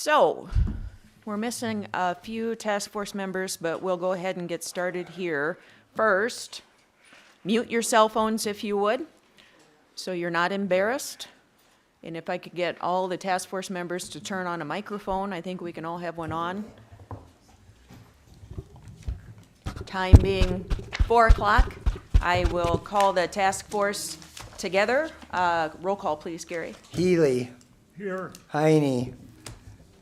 So, we're missing a few task force members, but we'll go ahead and get started here. First, mute your cell phones if you would, so you're not embarrassed. And if I could get all the task force members to turn on a microphone, I think we can all have one on. Time being 4 o'clock, I will call the task force together. Roll call, please, Gary. Healy. Here. Heine.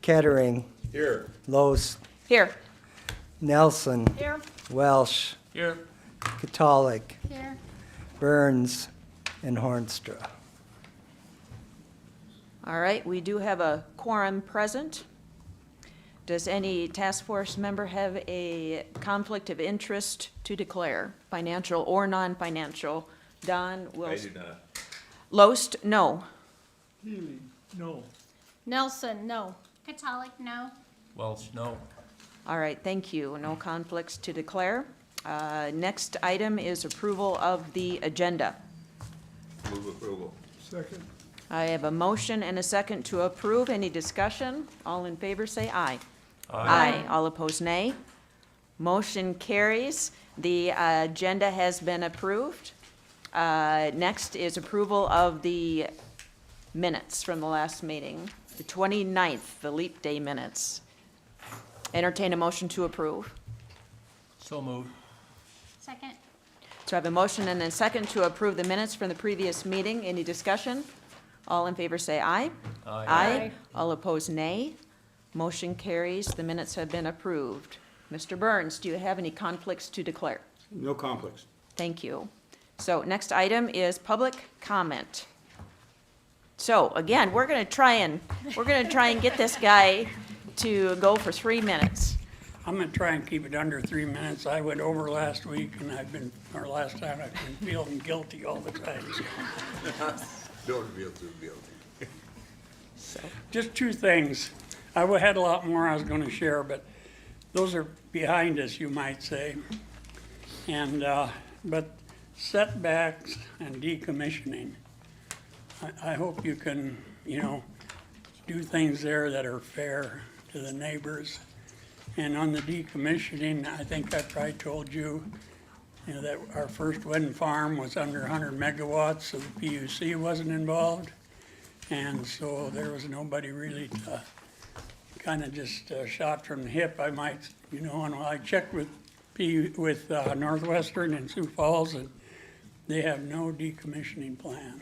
Kettering. Here. Los. Here. Nelson. Here. Welsh. Here. Katalik. Here. Burns. And Hornstra. All right, we do have a quorum present. Does any task force member have a conflict of interest to declare, financial or non-financial? Don will. I do not. Loest, no. Healy, no. Nelson, no. Katalik, no. Welsh, no. All right, thank you. No conflicts to declare. Next item is approval of the agenda. Move approval. Second. I have a motion and a second to approve. Any discussion? All in favor, say aye. Aye. All opposed, nay. Motion carries. The agenda has been approved. Next is approval of the minutes from the last meeting, the 29th, the leap day minutes. Entertain a motion to approve. So moved. Second. So I have a motion and a second to approve the minutes from the previous meeting. Any discussion? All in favor say aye. Aye. All opposed, nay. Motion carries. The minutes have been approved. Mr. Burns, do you have any conflicts to declare? No conflicts. Thank you. So next item is public comment. So again, we're gonna try and get this guy to go for 3 minutes. I'm gonna try and keep it under 3 minutes. I went over last week and last time I've been feeling guilty all the time. Don't feel too guilty. Just two things. I had a lot more I was gonna share, but those are behind us, you might say. And, but setbacks and decommissioning, I hope you can, do things there that are fair to the neighbors. And on the decommissioning, I think I probably told you, that our first wind farm was under 100 megawatts, so the PUC wasn't involved. And so there was nobody really to kind of just shot from the hip, I might, and I checked with Northwestern in Sioux Falls, and they have no decommissioning plan.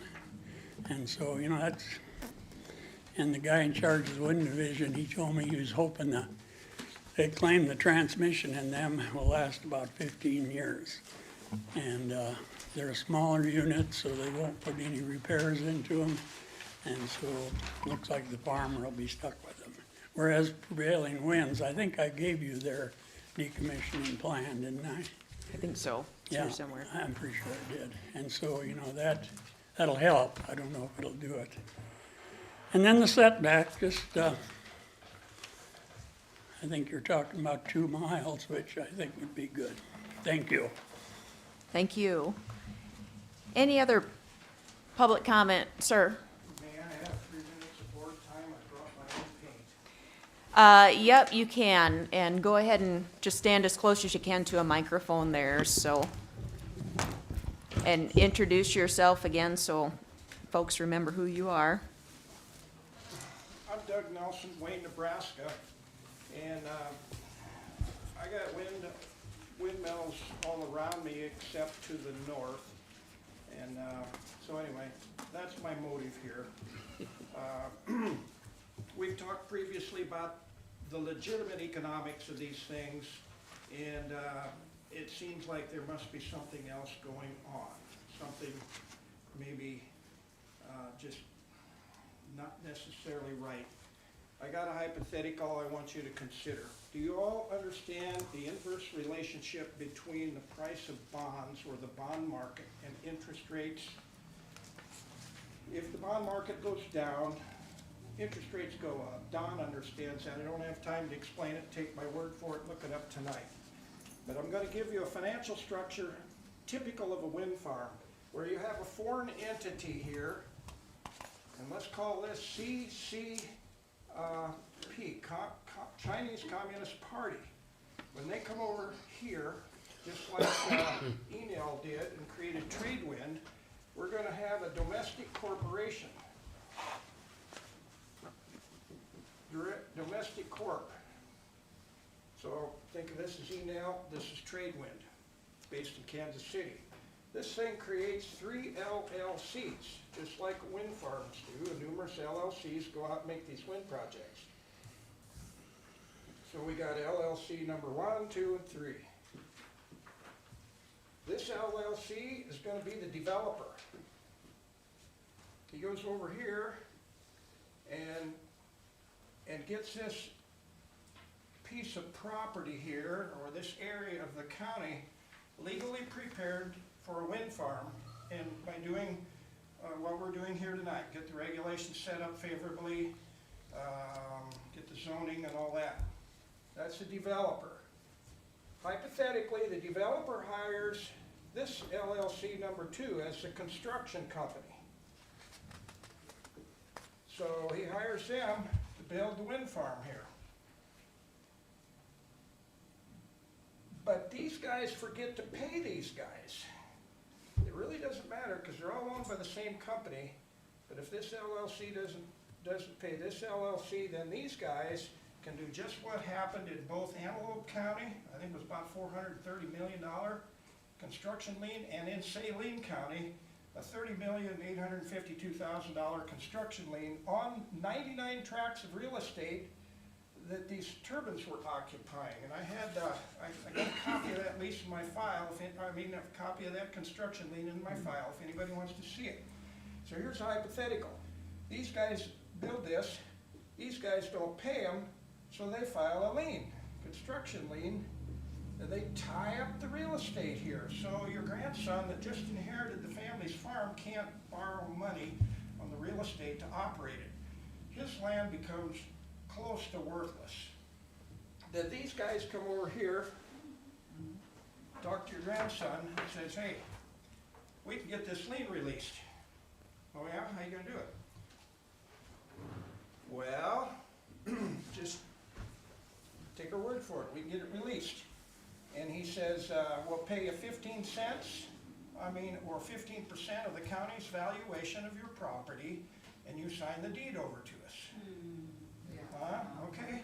And so, and the guy in charge of the wind division, he told me he was hoping they claim the transmission in them will last about 15 years. And they're a smaller unit, so they won't put any repairs into them. And so it looks like the farmer will be stuck with them. Whereas prevailing winds, I think I gave you their decommissioning plan, didn't I? I think so. It's here somewhere. I'm pretty sure I did. And so, that'll help. I don't know if it'll do it. And then the setback, I think you're talking about 2 miles, which I think would be good. Thank you. Thank you. Any other public comment, sir? May I have 3 minutes of board time? I brought my own paint. Yep, you can, and go ahead and just stand as close as you can to a microphone there, so. And introduce yourself again so folks remember who you are. I'm Doug Nelson, Wayne, Nebraska, and I got windmills all around me except to the north. And so anyway, that's my motive here. We've talked previously about the legitimate economics of these things, and it seems like there must be something else going on, something maybe just not necessarily right. I got a hypothetical I want you to consider. Do you all understand the inverse relationship between the price of bonds or the bond market and interest rates? If the bond market goes down, interest rates go up. Don understands that. I don't have time to explain it. Take my word for it. Look it up tonight. But I'm going to give you a financial structure typical of a wind farm, where you have a foreign entity here, and let's call this CC Chinese Communist Party. When they come over here, just like Enel did and created Tradewind, we're gonna have a domestic corporation. Domestic corp. So think of this as Enel, this is Tradewind, based in Kansas City. This thing creates 3 LLCs, just like wind farms do, and numerous LLCs go out and make these wind projects. So we got LLC number 1, 2, and 3. This LLC is going to be the developer. He goes over here and gets this piece of property here, or this area of the county, legally prepared for a wind farm, and by doing what we're doing here tonight, get the regulations set up favorably, get the zoning and all that. That's the developer. Hypothetically, the developer hires this LLC number 2 as the construction company. So he hires them to build the wind farm here. But these guys forget to pay these guys. It really doesn't matter because they're all owned by the same company. But if this LLC doesn't pay this LLC, then these guys can do just what happened in both Antelope County, I think it was about $430 million construction lien, and in Saline County, a $30,852,000 construction lien on 99 tracts of real estate that these turbines were occupying. And I had, I got a copy of that lease in my file, a copy of that construction lien in my file, if anybody wants to see it. So here's a hypothetical. These guys build this, these guys don't pay them, so they file a lien, construction lien, and they tie up the real estate here. So your grandson that just inherited the family's farm can't borrow money on the real estate to operate it. His land becomes close to worthless. Then these guys come over here, talk to your grandson, and says, hey, we can get this lien released. Oh yeah, how you gonna do it? Well, just take our word for it, we can get it released. And he says, we'll pay you 15 cents, or 15% of the county's valuation of your property, and you sign the deed over to us. Okay?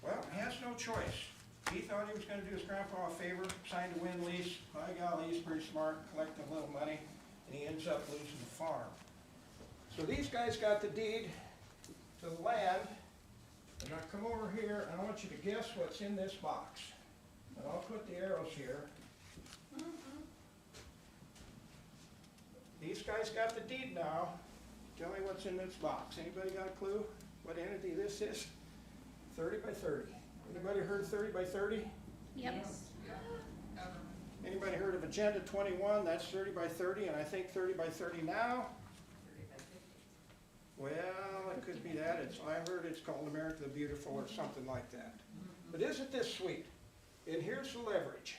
Well, he has no choice. He thought he was going to do his grandpa a favor, signed a wind lease. By golly, he's pretty smart, collecting a little money, and he ends up losing the farm. So these guys got the deed to the land, and I come over here, and I want you to guess what's in this box. And I'll put the arrows here. These guys got the deed now. Tell me what's in this box. Anybody got a clue what entity this is? 30 by 30. Anybody heard 30 by 30? Yep. Anybody heard of Agenda 21? That's 30 by 30, and I think 30 by 30 now. Well, it could be that. I heard it's called America the Beautiful or something like that. But isn't this sweet? And here's the leverage.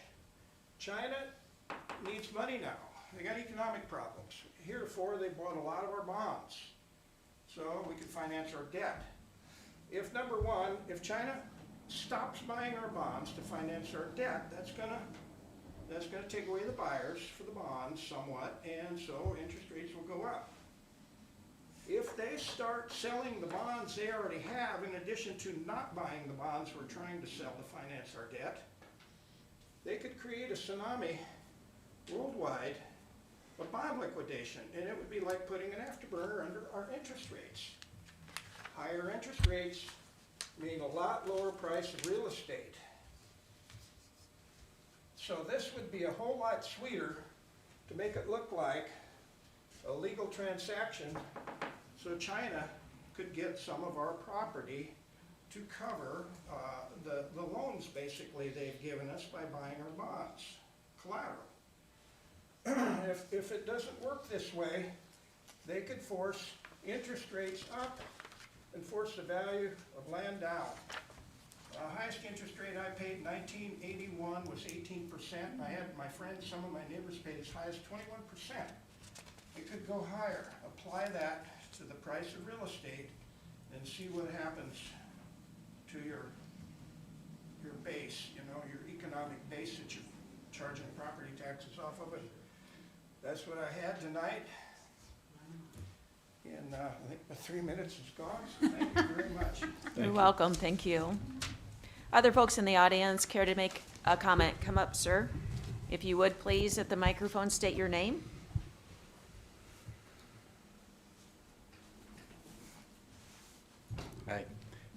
China needs money now. They got economic problems. Heretofore, they bought a lot of our bonds so we could finance our debt. If number one, if China stops buying our bonds to finance our debt, that's gonna take away the buyers for the bonds somewhat, and so interest rates will go up. If they start selling the bonds they already have, in addition to not buying the bonds we're trying to sell to finance our debt, they could create a tsunami worldwide of bond liquidation, and it would be like putting an afterburner under our interest rates. Higher interest rates mean a lot lower price of real estate. So this would be a whole lot sweeter to make it look like a legal transaction so China could get some of our property to cover the loans basically they've given us by buying our bonds, collateral. If it doesn't work this way, they could force interest rates up and force the value of land down. Highest interest rate I paid in 1981 was 18%. I had my friends, some of my neighbors paid as high as 21%. It could go higher. Apply that to the price of real estate, and see what happens to your base, you know, your economic base that you're charging property taxes off of it. That's what I had tonight. And I think the 3 minutes is gone, so thank you very much. You're welcome, thank you. Other folks in the audience care to make a comment? Come up, sir. If you would, please, at the microphone, state your name. Hi,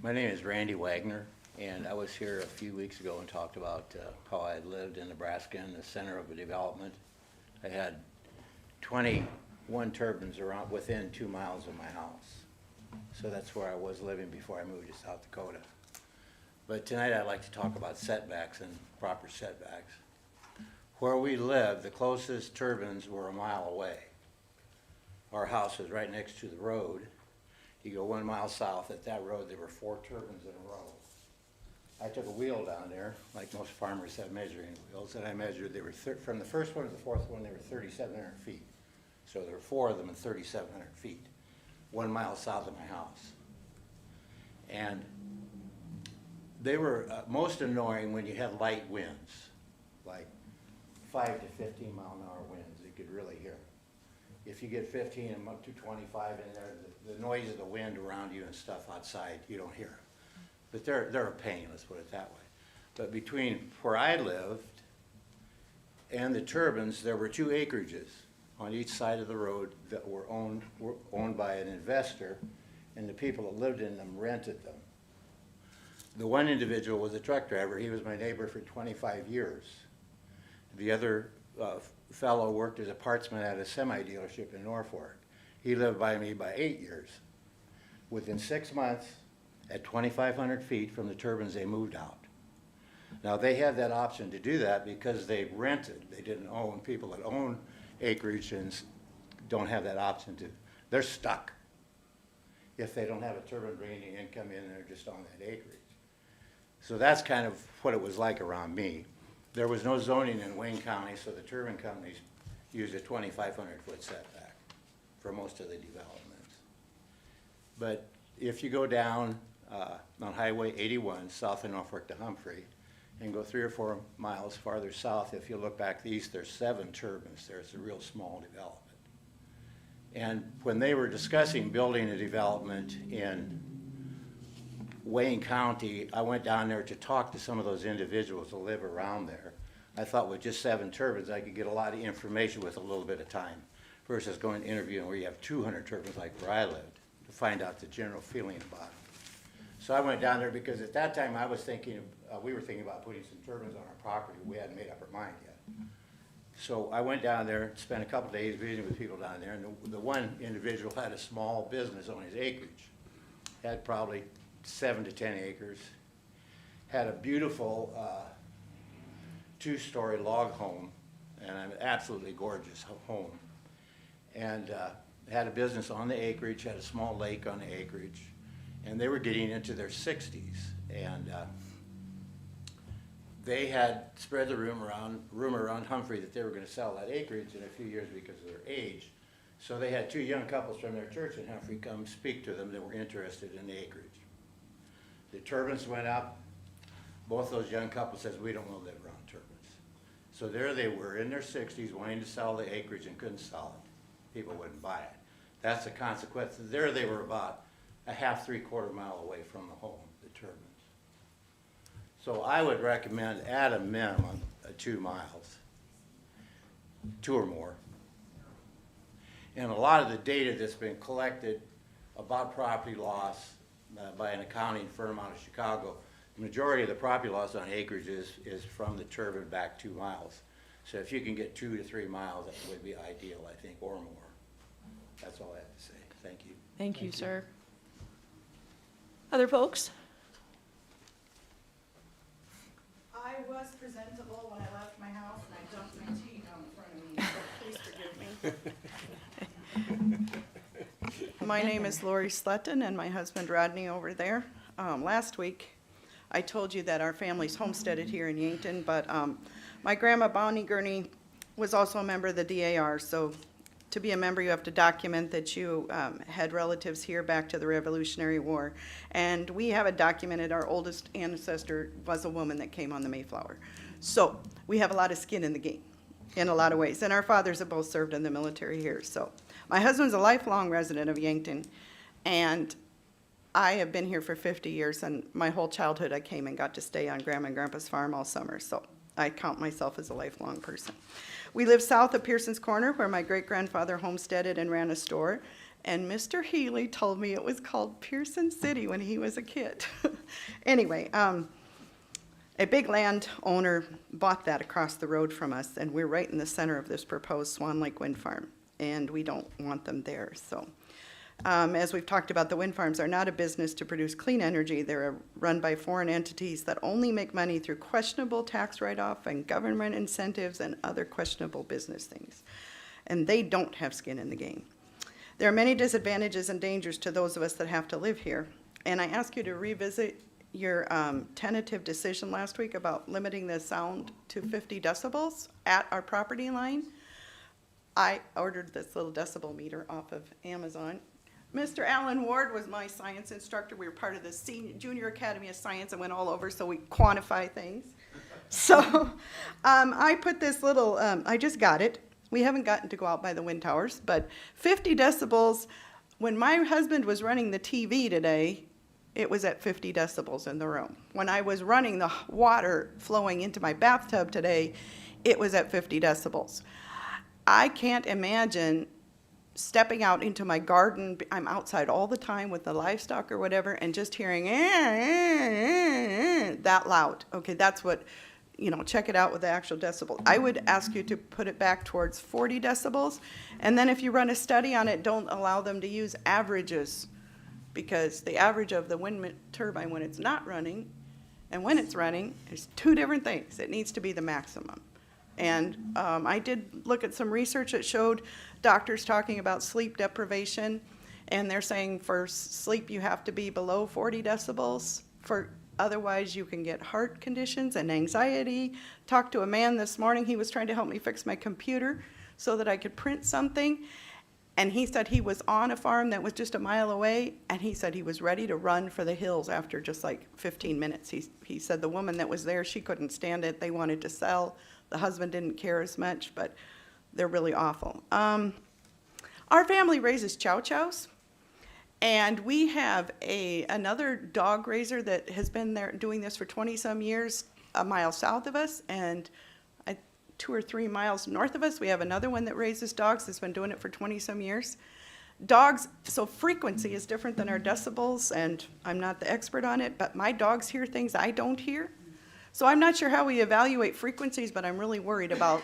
my name is Randy Wagner, and I was here a few weeks ago and talked about how I lived in Nebraska in the center of a development. I had 21 turbines around within 2 miles of my house. So that's where I was living before I moved to South Dakota. But tonight I'd like to talk about setbacks and proper setbacks. Where we lived, the closest turbines were a mile away. Our house was right next to the road. You go 1 mile south at that road, there were 4 turbines in a row. I took a wheel down there, like most farmers have measuring wheels, and I measured, they were from the first one to the fourth one, they were 3,700 feet. So there were 4 of them at 3,700 feet, 1 mile south of my house. And they were most annoying when you had light winds, like 5 to 15 mile an hour winds, you could really hear. If you get 15 and up to 25 in there, the noise of the wind around you and stuff outside, you don't hear. But they're a pain, let's put it that way. But between where I lived and the turbines, there were 2 acreages on each side of the road that were owned by an investor, and the people that lived in them rented them. The one individual was a truck driver. He was my neighbor for 25 years. The other fellow worked as a partsman at a semi dealership in Norfolk. He lived by me by 8 years. Within 6 months, at 2,500 feet from the turbines, they moved out. Now, they had that option to do that because they rented. They didn't own. People that own acreage and don't have that option to. They're stuck if they don't have a turbine bringing income in, they're just on that acreage. So that's kind of what it was like around me. There was no zoning in Wayne County, so the turbine companies used a 2,500-foot setback for most of the developments. But if you go down on Highway 81, south of Norfolk to Humphrey, and go 3 or 4 miles farther south, if you look back east, there's 7 turbines. There's a real small development. And when they were discussing building a development in Wayne County, I went down there to talk to some of those individuals that live around there. I thought with just 7 turbines, I could get a lot of information with a little bit of time versus going to interviewing where you have 200 turbines like where I lived to find out the general feeling about it. So I went down there because at that time I was thinking, we were thinking about putting some turbines on our property. We hadn't made up our mind yet. So I went down there, spent a couple days visiting with people down there, and the one individual had a small business on his acreage. Had probably 7 to 10 acres. Had a beautiful 2-story log home, and an absolutely gorgeous home. And had a business on the acreage, had a small lake on the acreage, and they were getting into their 60s. And they had spread the rumor around Humphrey that they were going to sell that acreage in a few years because of their age. So they had 2 young couples from their church in Humphrey come speak to them that were interested in the acreage. The turbines went up. Both those young couples says, we don't want to live around turbines. So there they were in their 60s wanting to sell the acreage and couldn't sell it. People wouldn't buy it. That's the consequence. There they were about a half, 3/4 mile away from the home, the turbines. So I would recommend at a minimum 2 miles, 2 or more. And a lot of the data that's been collected about property loss by an accounting firm out of Chicago, the majority of the property loss on acreage is from the turbine back 2 miles. So if you can get 2 to 3 miles, that would be ideal, I think, or more. That's all I have to say. Thank you. Thank you, sir. Other folks? I was presentable when I left my house and I dumped my tea down in front of me, so please forgive me. My name is Lori Slutton and my husband Rodney over there. Last week, I told you that our family's homesteaded here in Yankton, but my grandma Bonnie Gurney was also a member of the DAR, so to be a member, you have to document that you had relatives here back to the Revolutionary War. And we have it documented, our oldest ancestor was a woman that came on the Mayflower. So we have a lot of skin in the game in a lot of ways. And our fathers have both served in the military here. So my husband's a lifelong resident of Yankton, and I have been here for 50 years, and my whole childhood I came and got to stay on Grandma and Grandpa's farm all summer, so I count myself as a lifelong person. We live south of Pearson's Corner, where my great-grandfather homesteaded and ran a store, and Mr. Healy told me it was called Pearson City when he was a kid. Anyway, a big landowner bought that across the road from us, and we're right in the center of this proposed Swan Lake Wind Farm, and we don't want them there, so. As we've talked about, the wind farms are not a business to produce clean energy. They're run by foreign entities that only make money through questionable tax write-off and government incentives and other questionable business things. And they don't have skin in the game. There are many disadvantages and dangers to those of us that have to live here. And I ask you to revisit your tentative decision last week about limiting the sound to 50 decibels at our property line. I ordered this little decibel meter off of Amazon. Mr. Alan Ward was my science instructor. We were part of the Junior Academy of Science and went all over, so we quantify things. So I put this little, I just got it. We haven't gotten to go out by the wind towers, but 50 decibels, when my husband was running the TV today, it was at 50 decibels in the room. When I was running the water flowing into my bathtub today, it was at 50 decibels. I can't imagine stepping out into my garden. I'm outside all the time with the livestock or whatever, and just hearing that loud. Okay, that's what, check it out with the actual decibel. I would ask you to put it back towards 40 decibels, and then if you run a study on it, don't allow them to use averages, because the average of the wind turbine when it's not running and when it's running is two different things. It needs to be the maximum. And I did look at some research that showed doctors talking about sleep deprivation, and they're saying for sleep you have to be below 40 decibels, otherwise you can get heart conditions and anxiety. Talked to a man this morning, he was trying to help me fix my computer so that I could print something, and he said he was on a farm that was just a mile away, and he said he was ready to run for the hills after just like 15 minutes. He said the woman that was there, she couldn't stand it, they wanted to sell. The husband didn't care as much, but they're really awful. Our family raises chow-chows, and we have another dog raiser that has been there doing this for 20-some years, a mile south of us, and 2 or 3 miles north of us, we have another one that raises dogs that's been doing it for 20-some years. Dogs, so frequency is different than our decibels, and I'm not the expert on it, but my dogs hear things I don't hear. So I'm not sure how we evaluate frequencies, but I'm really worried about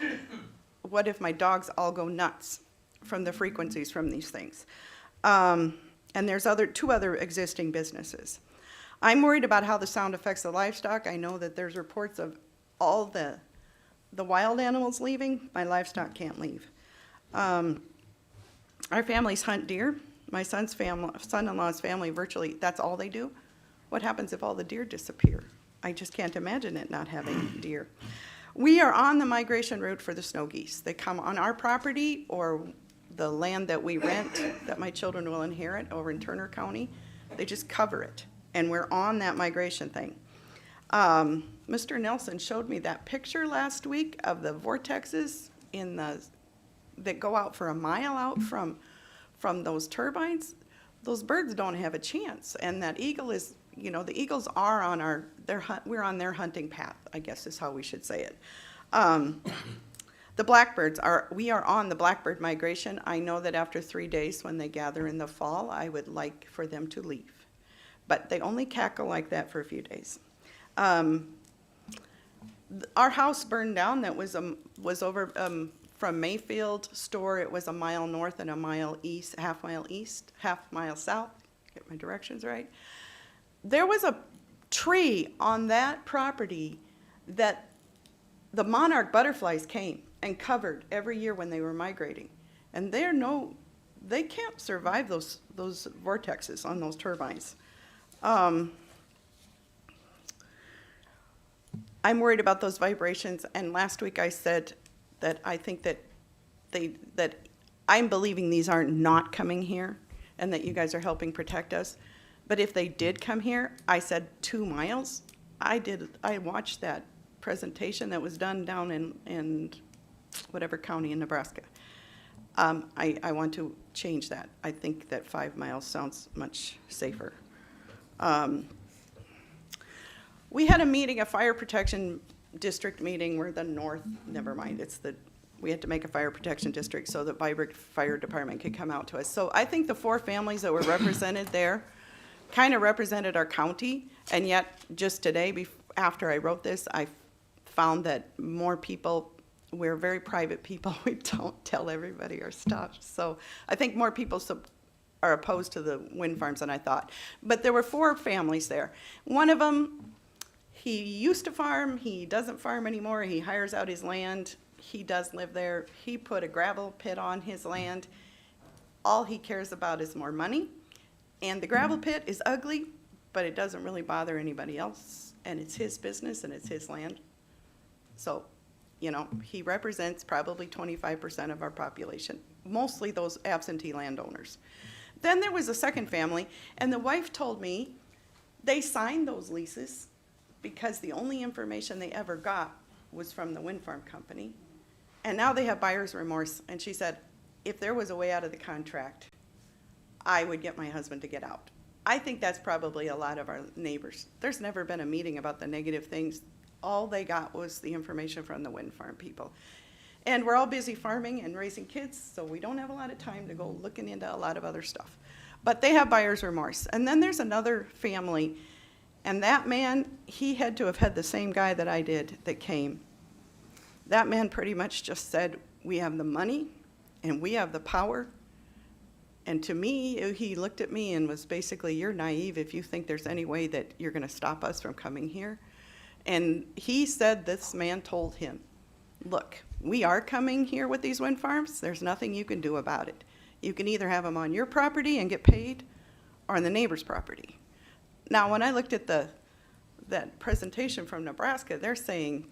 what if my dogs all go nuts from the frequencies from these things. And there's 2 other existing businesses. I'm worried about how the sound affects the livestock. I know that there's reports of all the wild animals leaving. My livestock can't leave. Our families hunt deer. My son-in-law's family, virtually, that's all they do. What happens if all the deer disappear? I just can't imagine it not having deer. We are on the migration route for the snow geese. They come on our property or the land that we rent that my children will inherit over in Turner County. They just cover it, and we're on that migration thing. Mr. Nelson showed me that picture last week of the vortexes that go out for a mile out from those turbines. Those birds don't have a chance, and that eagle is, the eagles are on we're on their hunting path, I guess is how we should say it. The blackbirds we are on the blackbird migration. I know that after 3 days when they gather in the fall, I would like for them to leave. But they only cackle like that for a few days. Our house burned down that was over from Mayfield store. It was a mile north and a mile east, half mile south, get my directions right. There was a tree on that property that the monarch butterflies came and covered every year when they were migrating. And they can't survive those vortexes on those turbines. I'm worried about those vibrations, and last week I said that I think that I'm believing these are not coming here and that you guys are helping protect us. But if they did come here, I said 2 miles. I watched that presentation that was done down in whatever county in Nebraska. I want to change that. I think that 5 miles sounds much safer. We had a meeting, a fire protection district meeting where the north, never mind, we had to make a fire protection district so that Viborg Fire Department could come out to us. So I think the 4 families that were represented there kind of represented our county, and yet just today, after I wrote this, I found that more people, we're very private people, we don't tell everybody our stuff. So I think more people are opposed to the wind farms than I thought. But there were 4 families there. One of them, he used to farm, he doesn't farm anymore, he hires out his land, he does live there. He put a gravel pit on his land. All he cares about is more money. And the gravel pit is ugly, but it doesn't really bother anybody else. And it's his business and it's his land. So, you know, he represents probably 25% of our population, mostly those absentee landowners. Then there was a second family, and the wife told me they signed those leases because the only information they ever got was from the wind farm company. And now they have buyer's remorse. And she said, if there was a way out of the contract, I would get my husband to get out. I think that's probably a lot of our neighbors. There's never been a meeting about the negative things. All they got was the information from the wind farm people. And we're all busy farming and raising kids, so we don't have a lot of time to go looking into a lot of other stuff. But they have buyer's remorse. And then there's another family, and that man, he had to have had the same guy that I did that came. That man pretty much just said, we have the money and we have the power. And to me, he looked at me and was basically, you're naive if you think there's any way that you're going to stop us from coming here. And he said this man told him, look, we are coming here with these wind farms. There's nothing you can do about it. You can either have them on your property and get paid or on the neighbor's property. Now, when I looked at that presentation from Nebraska, they're saying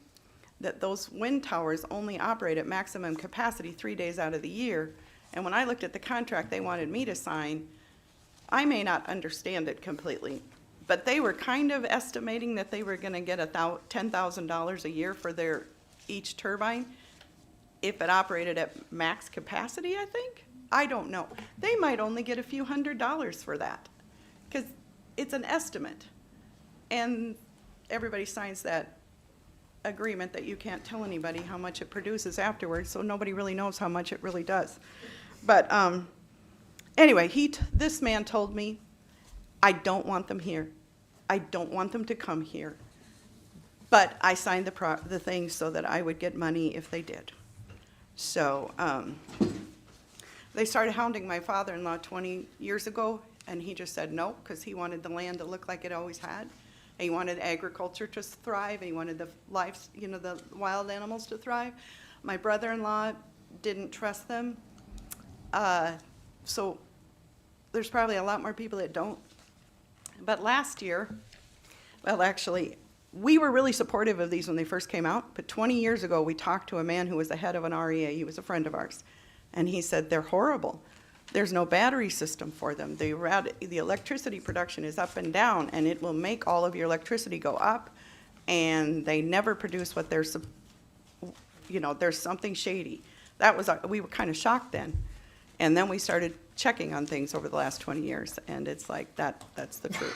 that those wind towers only operate at maximum capacity 3 days out of the year. And when I looked at the contract they wanted me to sign, I may not understand it completely, but they were kind of estimating that they were going to get $10,000 a year for each turbine if it operated at max capacity, I think. I don't know. They might only get a few $100s for that because it's an estimate. And everybody signs that agreement that you can't tell anybody how much it produces afterwards, so nobody really knows how much it really does. But anyway, this man told me, I don't want them here. I don't want them to come here. But I signed the thing so that I would get money if they did. So they started hounding my father-in-law 20 years ago, and he just said no, because he wanted the land to look like it always had. He wanted agriculture to thrive. He wanted the the wild animals to thrive. My brother-in-law didn't trust them. So there's probably a lot more people that don't. But last year, well, actually, we were really supportive of these when they first came out. But 20 years ago, we talked to a man who was the head of an REA. He was a friend of ours. And he said, they're horrible. There's no battery system for them. The electricity production is up and down, and it will make all of your electricity go up, and they never produce what they're, there's something shady. We were kind of shocked then. And then we started checking on things over the last 20 years, and it's like that's the truth.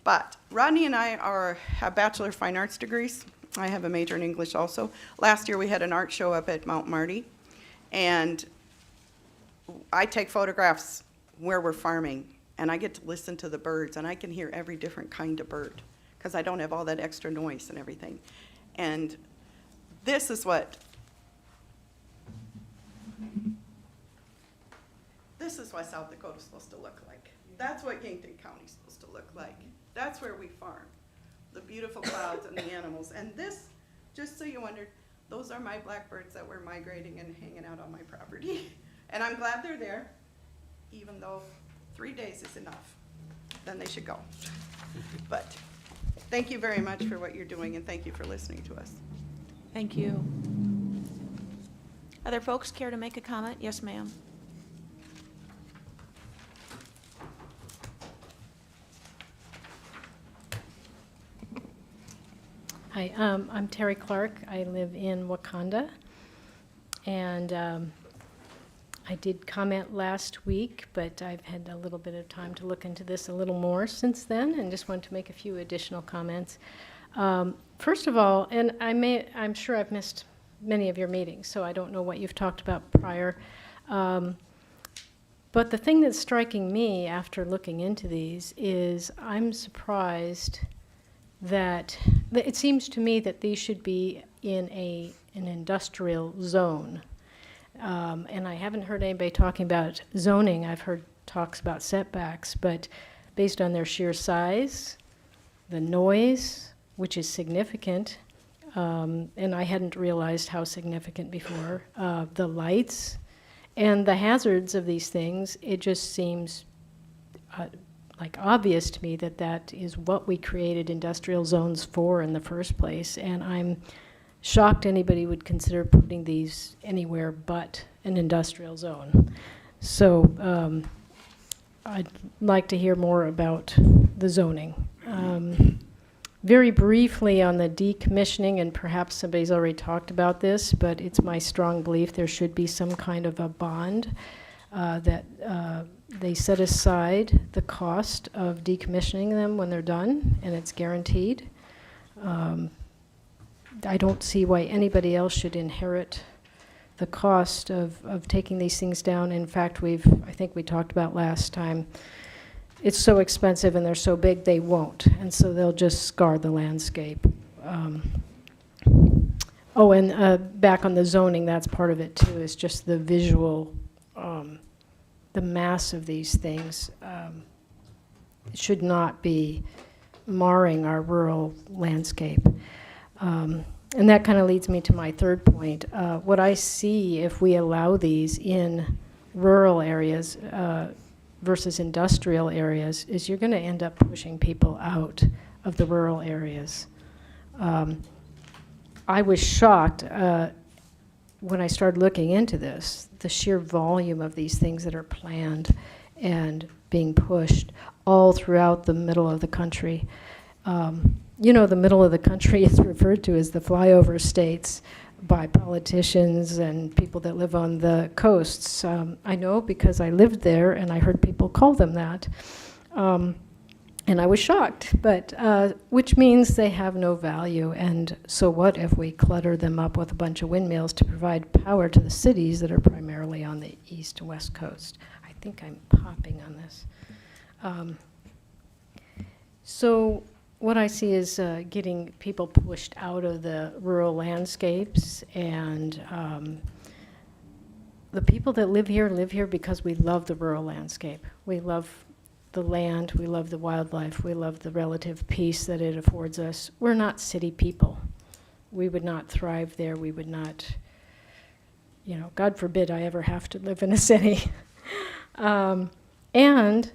But Rodney and I have Bachelor of Fine Arts degrees. I have a major in English also. Last year we had an art show up at Mount Marty, and I take photographs where we're farming, and I get to listen to the birds, and I can hear every different kind of bird because I don't have all that extra noise and everything. And this is what South Dakota is supposed to look like. That's what Yankton County is supposed to look like. That's where we farm, the beautiful clouds and the animals. And this, just so you wondered, those are my blackbirds that were migrating and hanging out on my property. And I'm glad they're there, even though 3 days is enough. Then they should go. But thank you very much for what you're doing, and thank you for listening to us. Thank you. Other folks care to make a comment? Yes, ma'am. Hi, I'm Terry Clark. I live in Wakanda. And I did comment last week, but I've had a little bit of time to look into this a little more since then, and just wanted to make a few additional comments. First of all, and I'm sure I've missed many of your meetings, so I don't know what you've talked about prior. But the thing that's striking me after looking into these is I'm surprised that it seems to me that these should be in an industrial zone. And I haven't heard anybody talking about zoning. I've heard talks about setbacks, but based on their sheer size, the noise, which is significant, and I hadn't realized how significant before, the lights, and the hazards of these things, it just seems like obvious to me that that is what we created industrial zones for in the first place. And I'm shocked anybody would consider putting these anywhere but an industrial zone. So I'd like to hear more about the zoning. Very briefly on the decommissioning, and perhaps somebody's already talked about this, but it's my strong belief there should be some kind of a bond that they set aside the cost of decommissioning them when they're done, and it's guaranteed. I don't see why anybody else should inherit the cost of taking these things down. In fact, I think we talked about last time, it's so expensive and they're so big they won't, and so they'll just scar the landscape. Oh, and back on the zoning, that's part of it too, is just the visual, the mass of these things should not be marring our rural landscape. And that kind of leads me to my third point. What I see if we allow these in rural areas versus industrial areas is you're going to end up pushing people out of the rural areas. I was shocked when I started looking into this, the sheer volume of these things that are planned and being pushed all throughout the middle of the country. You know, the middle of the country is referred to as the flyover states by politicians and people that live on the coasts. I know because I lived there and I heard people call them that. And I was shocked, but which means they have no value. And so what if we clutter them up with a bunch of windmills to provide power to the cities that are primarily on the east and west coast? I think I'm popping on this. So what I see is getting people pushed out of the rural landscapes, and the people that live here because we love the rural landscape. We love the land, we love the wildlife, we love the relative peace that it affords us. We're not city people. We would not thrive there. We would not, you know, God forbid I ever have to live in a city. And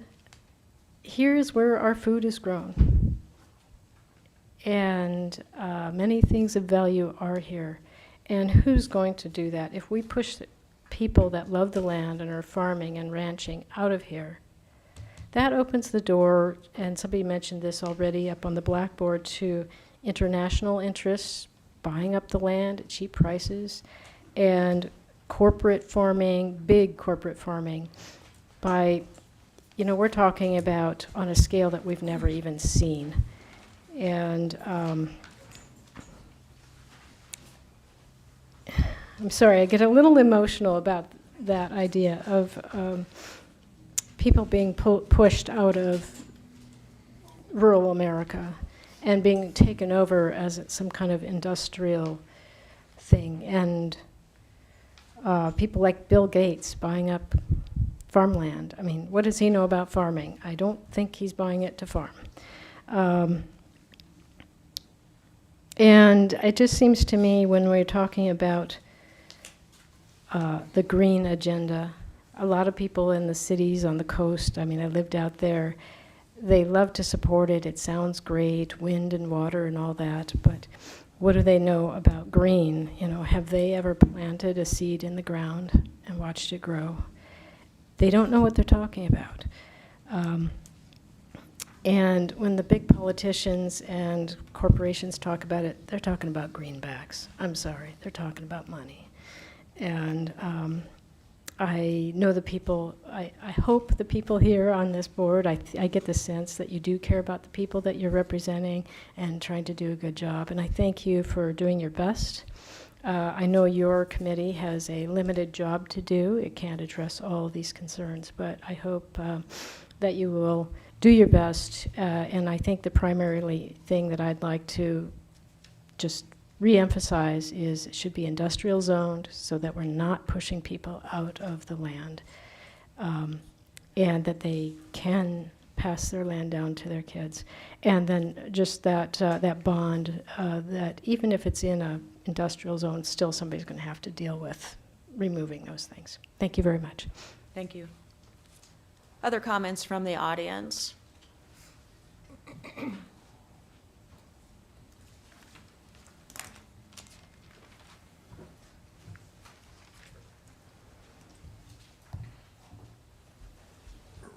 here's where our food is grown. And many things of value are here. And who's going to do that? If we push the people that love the land and are farming and ranching out of here, that opens the door, and somebody mentioned this already up on the blackboard, to international interests buying up the land at cheap prices, and corporate farming, big corporate farming, by, you know, we're talking about on a scale that we've never even seen. And I'm sorry, I get a little emotional about that idea of people being pushed out of rural America and being taken over as some kind of industrial thing. And people like Bill Gates buying up farmland. I mean, what does he know about farming? I don't think he's buying it to farm. And it just seems to me when we're talking about the green agenda, a lot of people in the cities on the coast, I mean, I lived out there, they love to support it. It sounds great, wind and water and all that, but what do they know about green? You know, have they ever planted a seed in the ground and watched it grow? They don't know what they're talking about. And when the big politicians and corporations talk about it, they're talking about greenbacks. I'm sorry, they're talking about money. And I know the people, I hope the people here on this board, I get the sense that you do care about the people that you're representing and trying to do a good job. And I thank you for doing your best. I know your committee has a limited job to do. It can't address all of these concerns, but I hope that you will do your best. And I think the primary thing that I'd like to just re-emphasize is it should be industrial zoned so that we're not pushing people out of the land, and that they can pass their land down to their kids. And then just that bond, that even if it's in a industrial zone, still somebody's going to have to deal with removing those things. Thank you very much. Thank you. Other comments from the audience?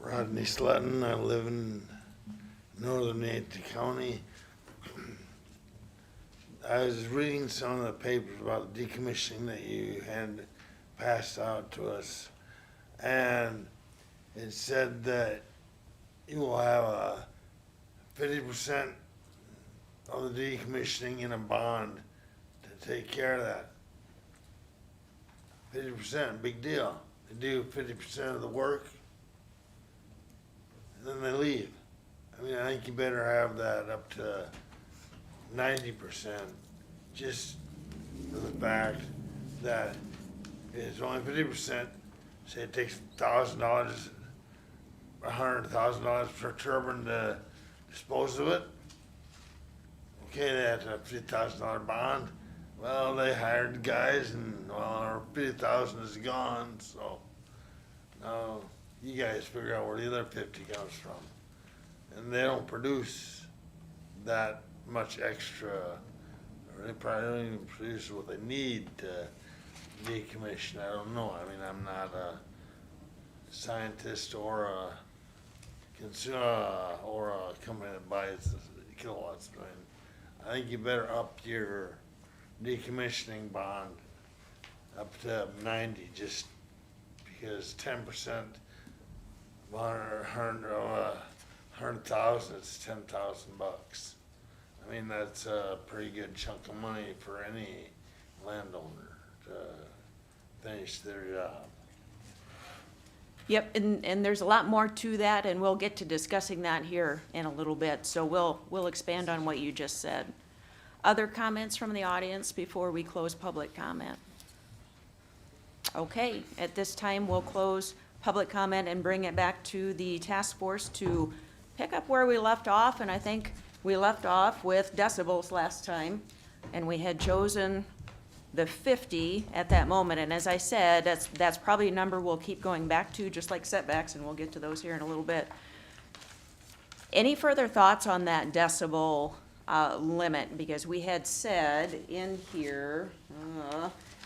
Rodney Slutton, I live in northern Yankton County. I was reading some of the papers about the decommissioning that you had passed out to us, and it said that you will have a 50% of the decommissioning in a bond to take care of that. 50%, big deal. They do 50% of the work, and then they leave. I mean, I think you better have that up to 90%, just for the fact that it's only 50%. Say it takes $1,000, $100,000 per turbine to dispose of it. Okay, they have to have $50,000 bond. Well, they hired guys, and well, our 50,000 is gone. So now you guys figure out where the other 50 comes from, and they don't produce that much extra, or they probably don't even produce what they need to decommission. I don't know. I mean, I'm not a scientist or a consumer or a company that buys kilowatts. I mean, I think you better up your decommissioning bond up to 90, just because 10% of 100,000 is $10,000. I mean, that's a pretty good chunk of money for any landowner to finish their job. Yep, and there's a lot more to that, and we'll get to discussing that here in a little bit. So we'll expand on what you just said. Other comments from the audience before we close public comment? Okay, at this time, we'll close public comment and bring it back to the task force to pick up where we left off. And I think we left off with decibels last time, and we had chosen the 50 at that moment. And as I said, that's probably a number we'll keep going back to, just like setbacks, and we'll get to those here in a little bit. Any further thoughts on that decibel limit? Because we had said in here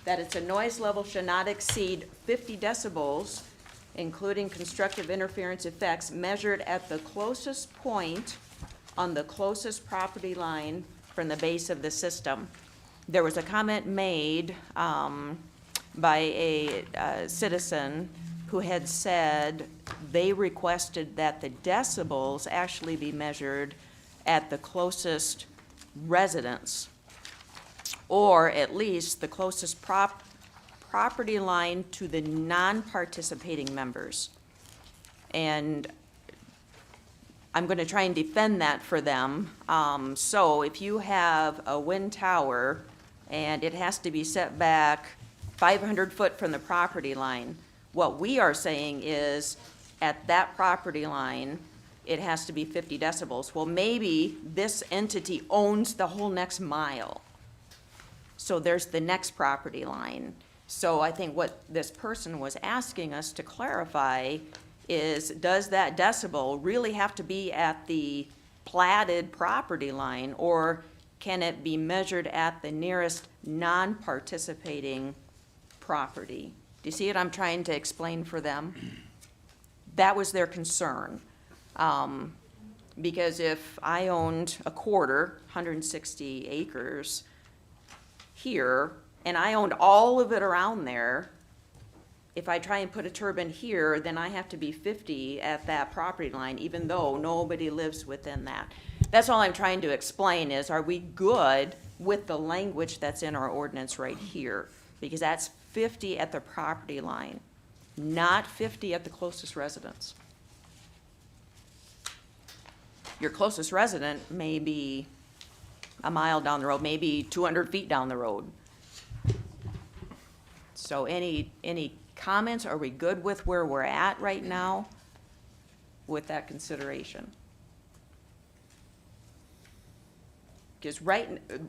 that it's a noise level should not exceed 50 decibels, including constructive interference effects, measured at the closest point on the closest property line from the base of the system. There was a comment made by a citizen who had said they requested that the decibels actually be measured at the closest residence, or at least the closest property line to the non-participating members. And I'm going to try and defend that for them. So if you have a wind tower and it has to be set back 500 foot from the property line, what we are saying is at that property line, it has to be 50 decibels. Well, maybe this entity owns the whole next mile. So there's the next property line. So I think what this person was asking us to clarify is, does that decibel really have to be at the platted property line, or can it be measured at the nearest non-participating property? Do you see what I'm trying to explain for them? That was their concern. Because if I owned a quarter, 160 acres here, and I owned all of it around there, if I try and put a turbine here, then I have to be 50 at that property line, even though nobody lives within that. That's all I'm trying to explain is, are we good with the language that's in our ordinance right here? Because that's 50 at the property line, not 50 at the closest residence. Your closest resident may be a mile down the road, maybe 200 feet down the road. So any comments? Are we good with where we're at right now with that consideration? Because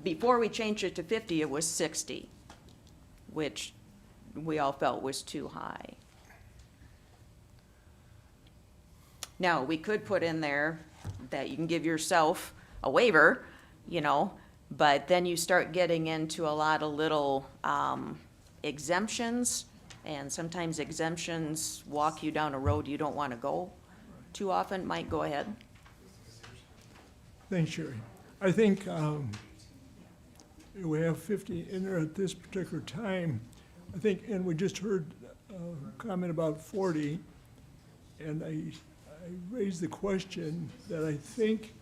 before we changed it to 50, it was 60, which we all felt was too high. Now, we could put in there that you can give yourself a waiver, you know, but then you start getting into a lot of little exemptions, and sometimes exemptions walk you down a road you don't want to go too often. Mike, go ahead. Thanks, Sherry. I think we have 50 in there at this particular time. I think, and we just heard a comment about 40, and I raised the question that I think,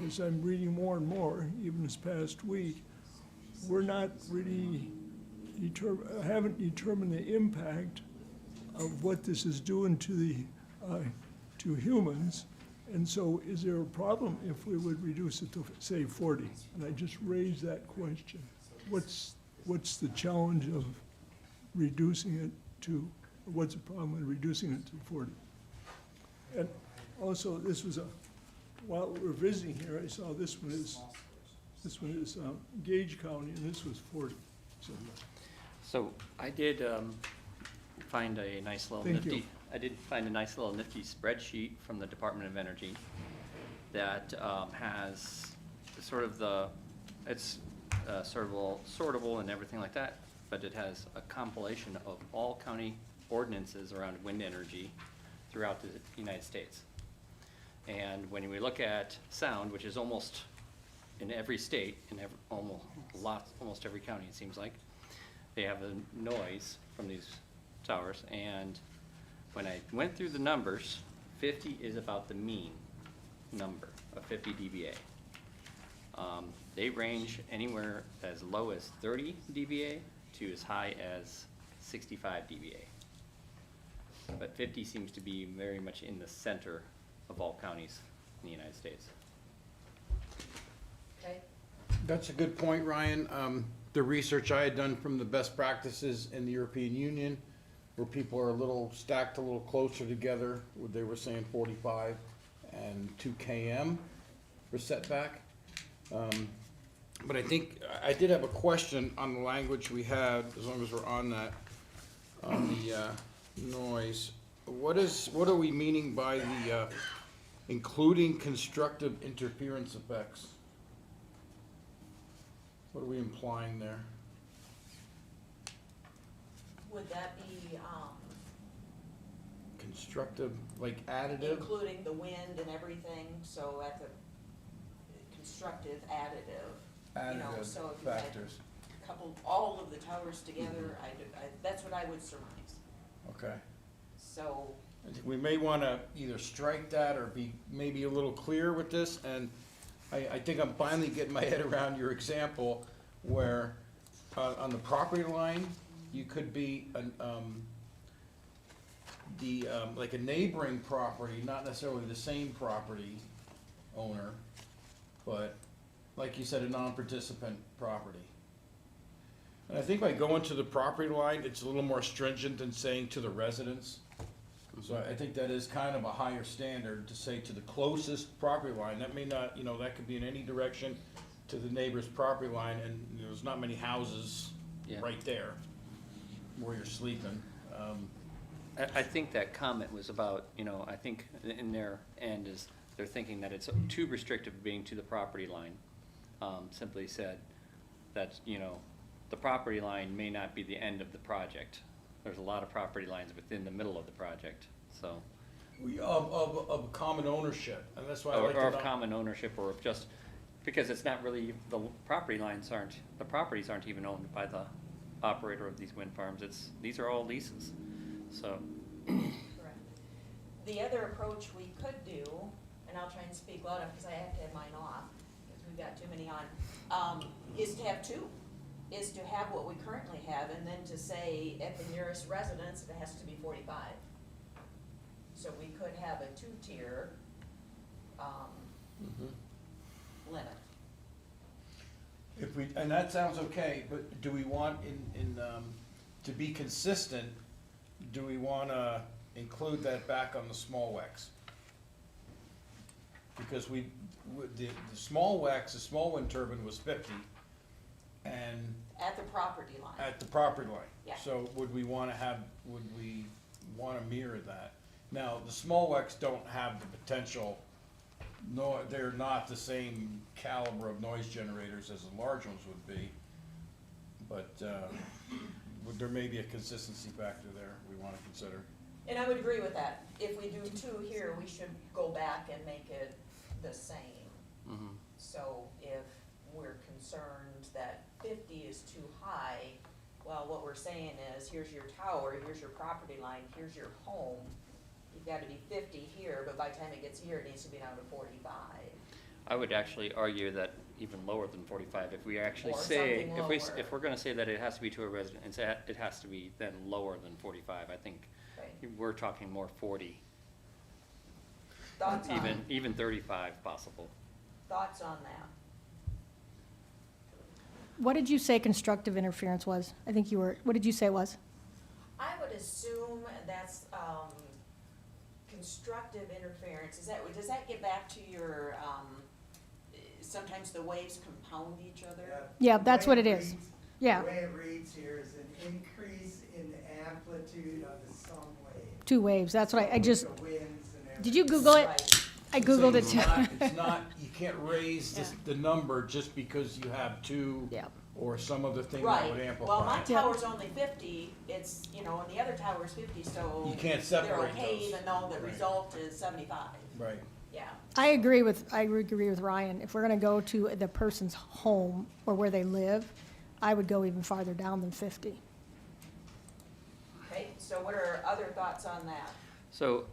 as I'm reading more and more, even this past week, we're not really haven't determined the impact of what this is doing to humans. And so is there a problem if we would reduce it to, say, 40? And I just raised that question. What's the challenge of reducing it to, or what's the problem with reducing it to 40? And also, this was while we were visiting here, I saw this one is Gage County, and this was 40. So I did find a nice little Thank you. nifty. I did find a nice little nifty spreadsheet from the Department of Energy that has sort of it's sortable and everything like that, but it has a compilation of all county ordinances around wind energy throughout the United States. And when we look at sound, which is almost in every state, in almost every county, it seems like, they have a noise from these towers. And when I went through the numbers, 50 is about the mean number of 50 dBA. They range anywhere as low as 30 dBA to as high as 65 dBA. But 50 seems to be very much in the center of all counties in the United States. Okay. That's a good point, Ryan. The research I had done from the best practices in the European Union, where people are stacked a little closer together, they were saying 45 and 2 km for setback. But I think, I did have a question on the language we had, as long as we're on that, on the noise. What are we meaning by the including constructive interference effects? What are we implying there? Would that be, Constructive, like additive? including the wind and everything, so at the constructive additive, you know, so if you had coupled all of the towers together, that's what I would surmise. Okay. So, I think we may want to either strike that or be maybe a little clearer with this, and I think I'm finally getting my head around your example where on the property line, you could be like a neighboring property, not necessarily the same property owner, but like you said, a non-participant property. And I think by going to the property line, it's a little more stringent than saying to the residents. So I think that is kind of a higher standard to say to the closest property line. That may not, that could be in any direction to the neighbor's property line, and there's not many houses Yeah. right there where you're sleeping. I think that comment was about, I think in their end is they're thinking that it's too restrictive being to the property line. Simply said that, the property line may not be the end of the project. There's a lot of property lines within the middle of the project, so Of common ownership, and that's why I like to Or of know. common ownership, or of just, because it's not really, the properties aren't even owned by the operator of these wind farms. These are all leases, so. Correct. The other approach we could do, and I'll try and speak loud enough because I have to have mine off, because we've got too many on, is to have two. Is to have what we currently have, and then to say at the nearest residence, it has to be 45. So we could have a two-tier, limit. If we, and that sounds okay, but do we want to be consistent, do we wanna include that back on the small WEX? Because the small WEX, the small wind turbine was 50, and At the property line. at the property line. Yeah. So would we wanna mirror that? Now, the small WEX don't have the potential, no, they're not the same caliber of noise generators as the large ones would be. But, there may be a consistency factor there we wanna consider. And I would agree with that. If we do two here, we should go back and make it the same. Mhm. So if we're concerned that 50 is too high, well, what we're saying is, here's your tower, here's your property line, here's your home. You've gotta be 50 here, but by the time it gets here, it needs to be down to 45. I would actually argue that even lower than 45, if we actually Or say, something lower. if we're gonna say that it has to be to a resident, and say it has to be then lower than 45, I think Right. we're talking more 40, Thoughts on, even 35 possible. thoughts on that? What did you say constructive interference was? I think you were, what did you say it was? I would assume that's, constructive interference. Does that get back to your, sometimes the waves compound each other? Yeah, that's what it is. Yeah, The way it reads here is an increase in the amplitude of the sound wave. 2 waves, that's what I just, The winds and everything. did you Google it? Right. I Googled it It's too. not- It's not, you can't raise the number just because you have two Yeah. or some other thing that would Right, amplify. well, my it. tower's only 50, it's, and the other tower's 50, so. You can't They're separate okay those. even though the Right. result is 75, Right. yeah. I agree with Ryan. If we're gonna go to the person's home or where they live, I would go even farther down than 50. Okay, so what are other thoughts on that? So,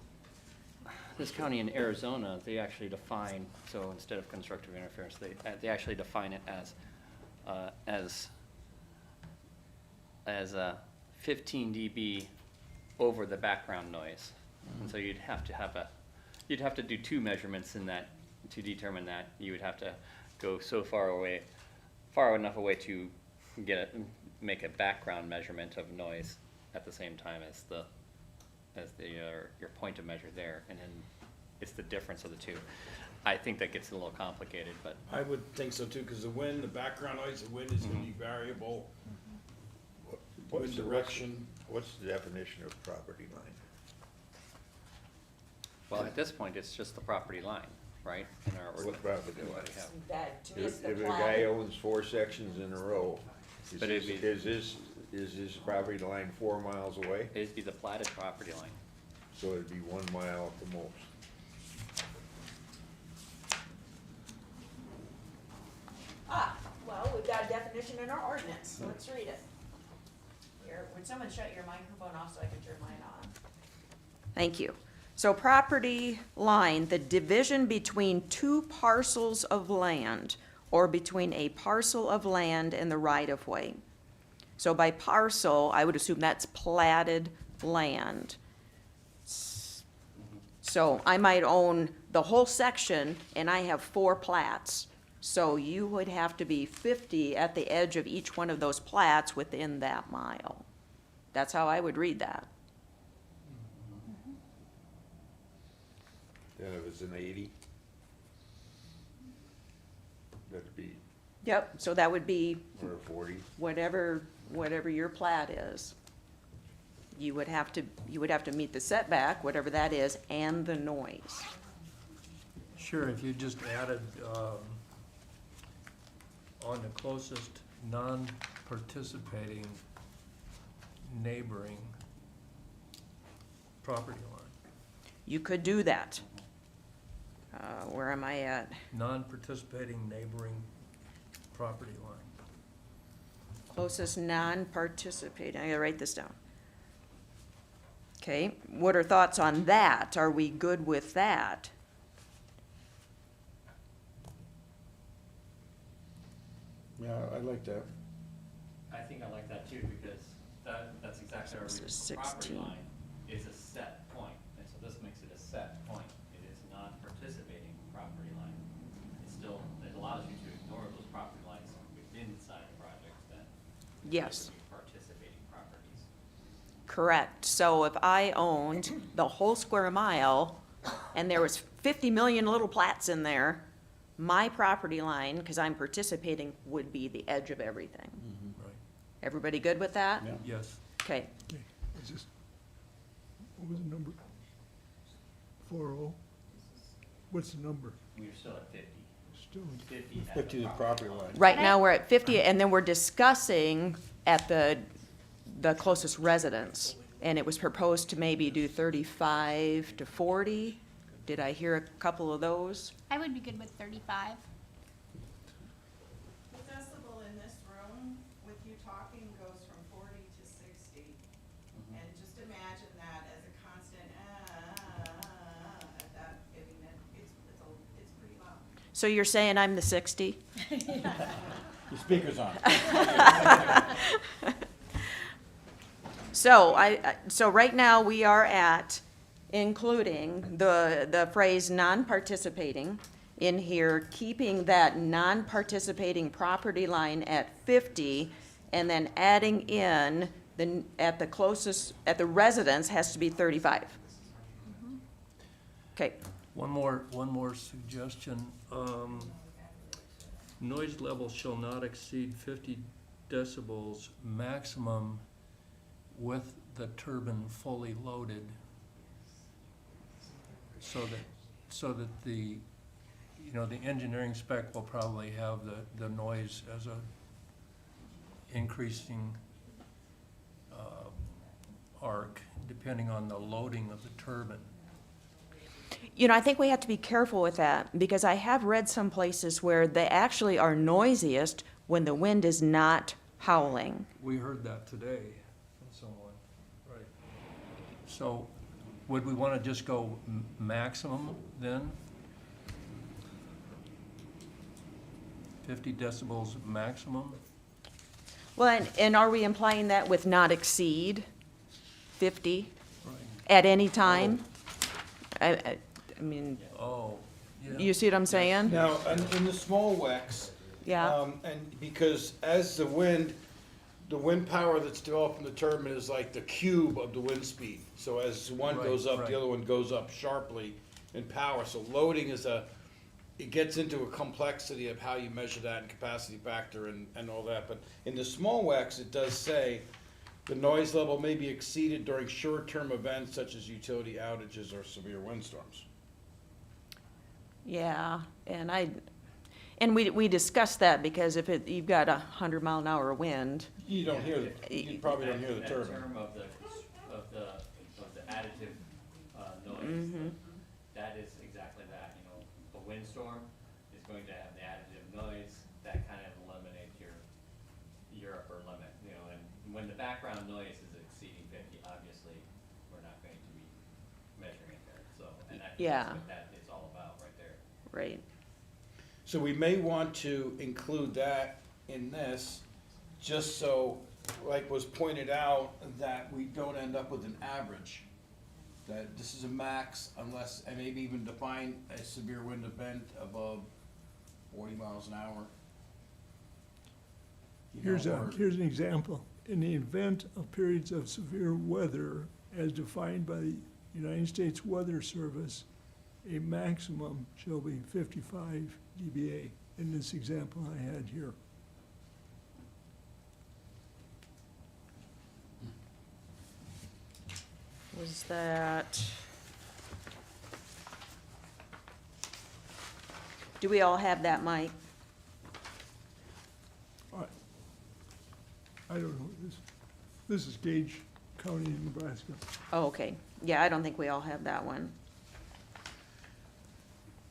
this county in Arizona, they actually define, so instead of constructive interference, they actually define it as 15 dB over the background noise. And so you'd have to do 2 measurements in that to determine that. You would have to go so far enough away to make a background measurement of noise at the same time as your point of measure there, and then it's the difference of the two. I think that gets a little complicated, but I would think so too, because the background noise, the wind is gonna be variable. Wind direction. What's the definition of property line? well, at this point, it's just the property line, right? In our What ordinance. property What line? we have. That, to me, is If the if a plat. guy owns 4 sections in a row, But it'd be- is his property line 4 miles away? It'd be the platted property line. So it'd be 1 mile at the most. Well, we've got a definition in our ordinance, let's read it. Here, would someone shut your microphone off so I can turn mine on? Thank you. So property line, the division between 2 parcels of land or between a parcel of land and the right-of-way. So by parcel, I would assume that's platted land. So I might own the whole section and I have 4 plats. So you would have to be 50 at the edge of each one of those plats within that mile. That's how I would read that. Then if it's an 80, that'd be, Yep, so that would be or a 40. whatever your plat is. You would have to meet the setback, whatever that is, and the noise. Sure, if you just added, on the closest non-participating neighboring property line. you could do that. Where am I at? Non-participating neighboring property line. Closest non-participating, I gotta write this down. Okay, what are thoughts on that? Are we good with that? Yeah, I like that. I think I like that too, because that's exactly our So reason. Property 16. line is a set point, and so this makes it a set point. It is not participating property line. It's still, it allows you to ignore those property lines within inside the project then. Yes. Participating properties. Correct. So if I owned the whole square mile and there was 50 million little plats in there, my property line, because I'm participating, would be the edge of everything. Right. Everybody good with that? Yes. Okay. Okay, it's just, what was the number? 40? What's the number? We're still at 50. Still, 50 at 50 to the property line. Right now, we're at 50, and then we're discussing at the closest residence. And it was proposed to maybe do 35 to 40. Did I hear a couple of those? I would be good with 35. The decibel in this room with you talking goes from 40 to 60. And just imagine that as a constant, at that, giving it, it's pretty loud. So you're saying I'm the 60? The speaker's on. So so right now, we are at including the phrase non-participating in here, keeping that non-participating property line at 50, and then adding in at the residence has to be 35. Okay, One more suggestion. Noise level shall not exceed 50 decibels maximum with the turbine fully loaded. So that the, the engineering spec will probably have the noise as a increasing arc, depending on the loading of the turbine. I think we have to be careful with that, because I have read some places where they actually are noisiest when the wind is not howling. We heard that today from someone, right. So, would we want to just go maximum then? 50 decibels maximum? Well, and are we implying that with not exceed 50 Right. at any time? I mean, Oh, yeah. you see what I'm saying? Now, in the small WECs, Yeah, and because as the wind power that's developed in the turbine is like the cube of the wind speed. So as one Right, goes up, right. the other one goes up sharply in power. So loading it gets into a complexity of how you measure that and capacity factor and all that. But in the small WECs, it does say the noise level may be exceeded during short-term events such as utility outages or severe windstorms. yeah, and we discussed that, because if you've got 100-mile-an-hour wind, You don't hear you probably don't hear the That turbine. term of the additive noise, Mhm. that is exactly that, a windstorm is going to have the additive noise, that kind of eliminates your upper limit, and when the background noise is exceeding 50, obviously, we're not going to be measuring it there, so, and I think Yeah. that's what that is all about, right there. right? So we may want to include that in this, just so, like was pointed out, that we don't end up with an average. That this is a max unless, and maybe even define a severe wind event above 40 miles an hour. here's an example. In the event of periods of severe weather, as defined by the United States Weather Service, a maximum shall be 55 dBA in this example I had here. Was that? Do we all have that, Mike? I don't know, this is Gage County, Nebraska. Oh, okay. Yeah, I don't think we all have that one.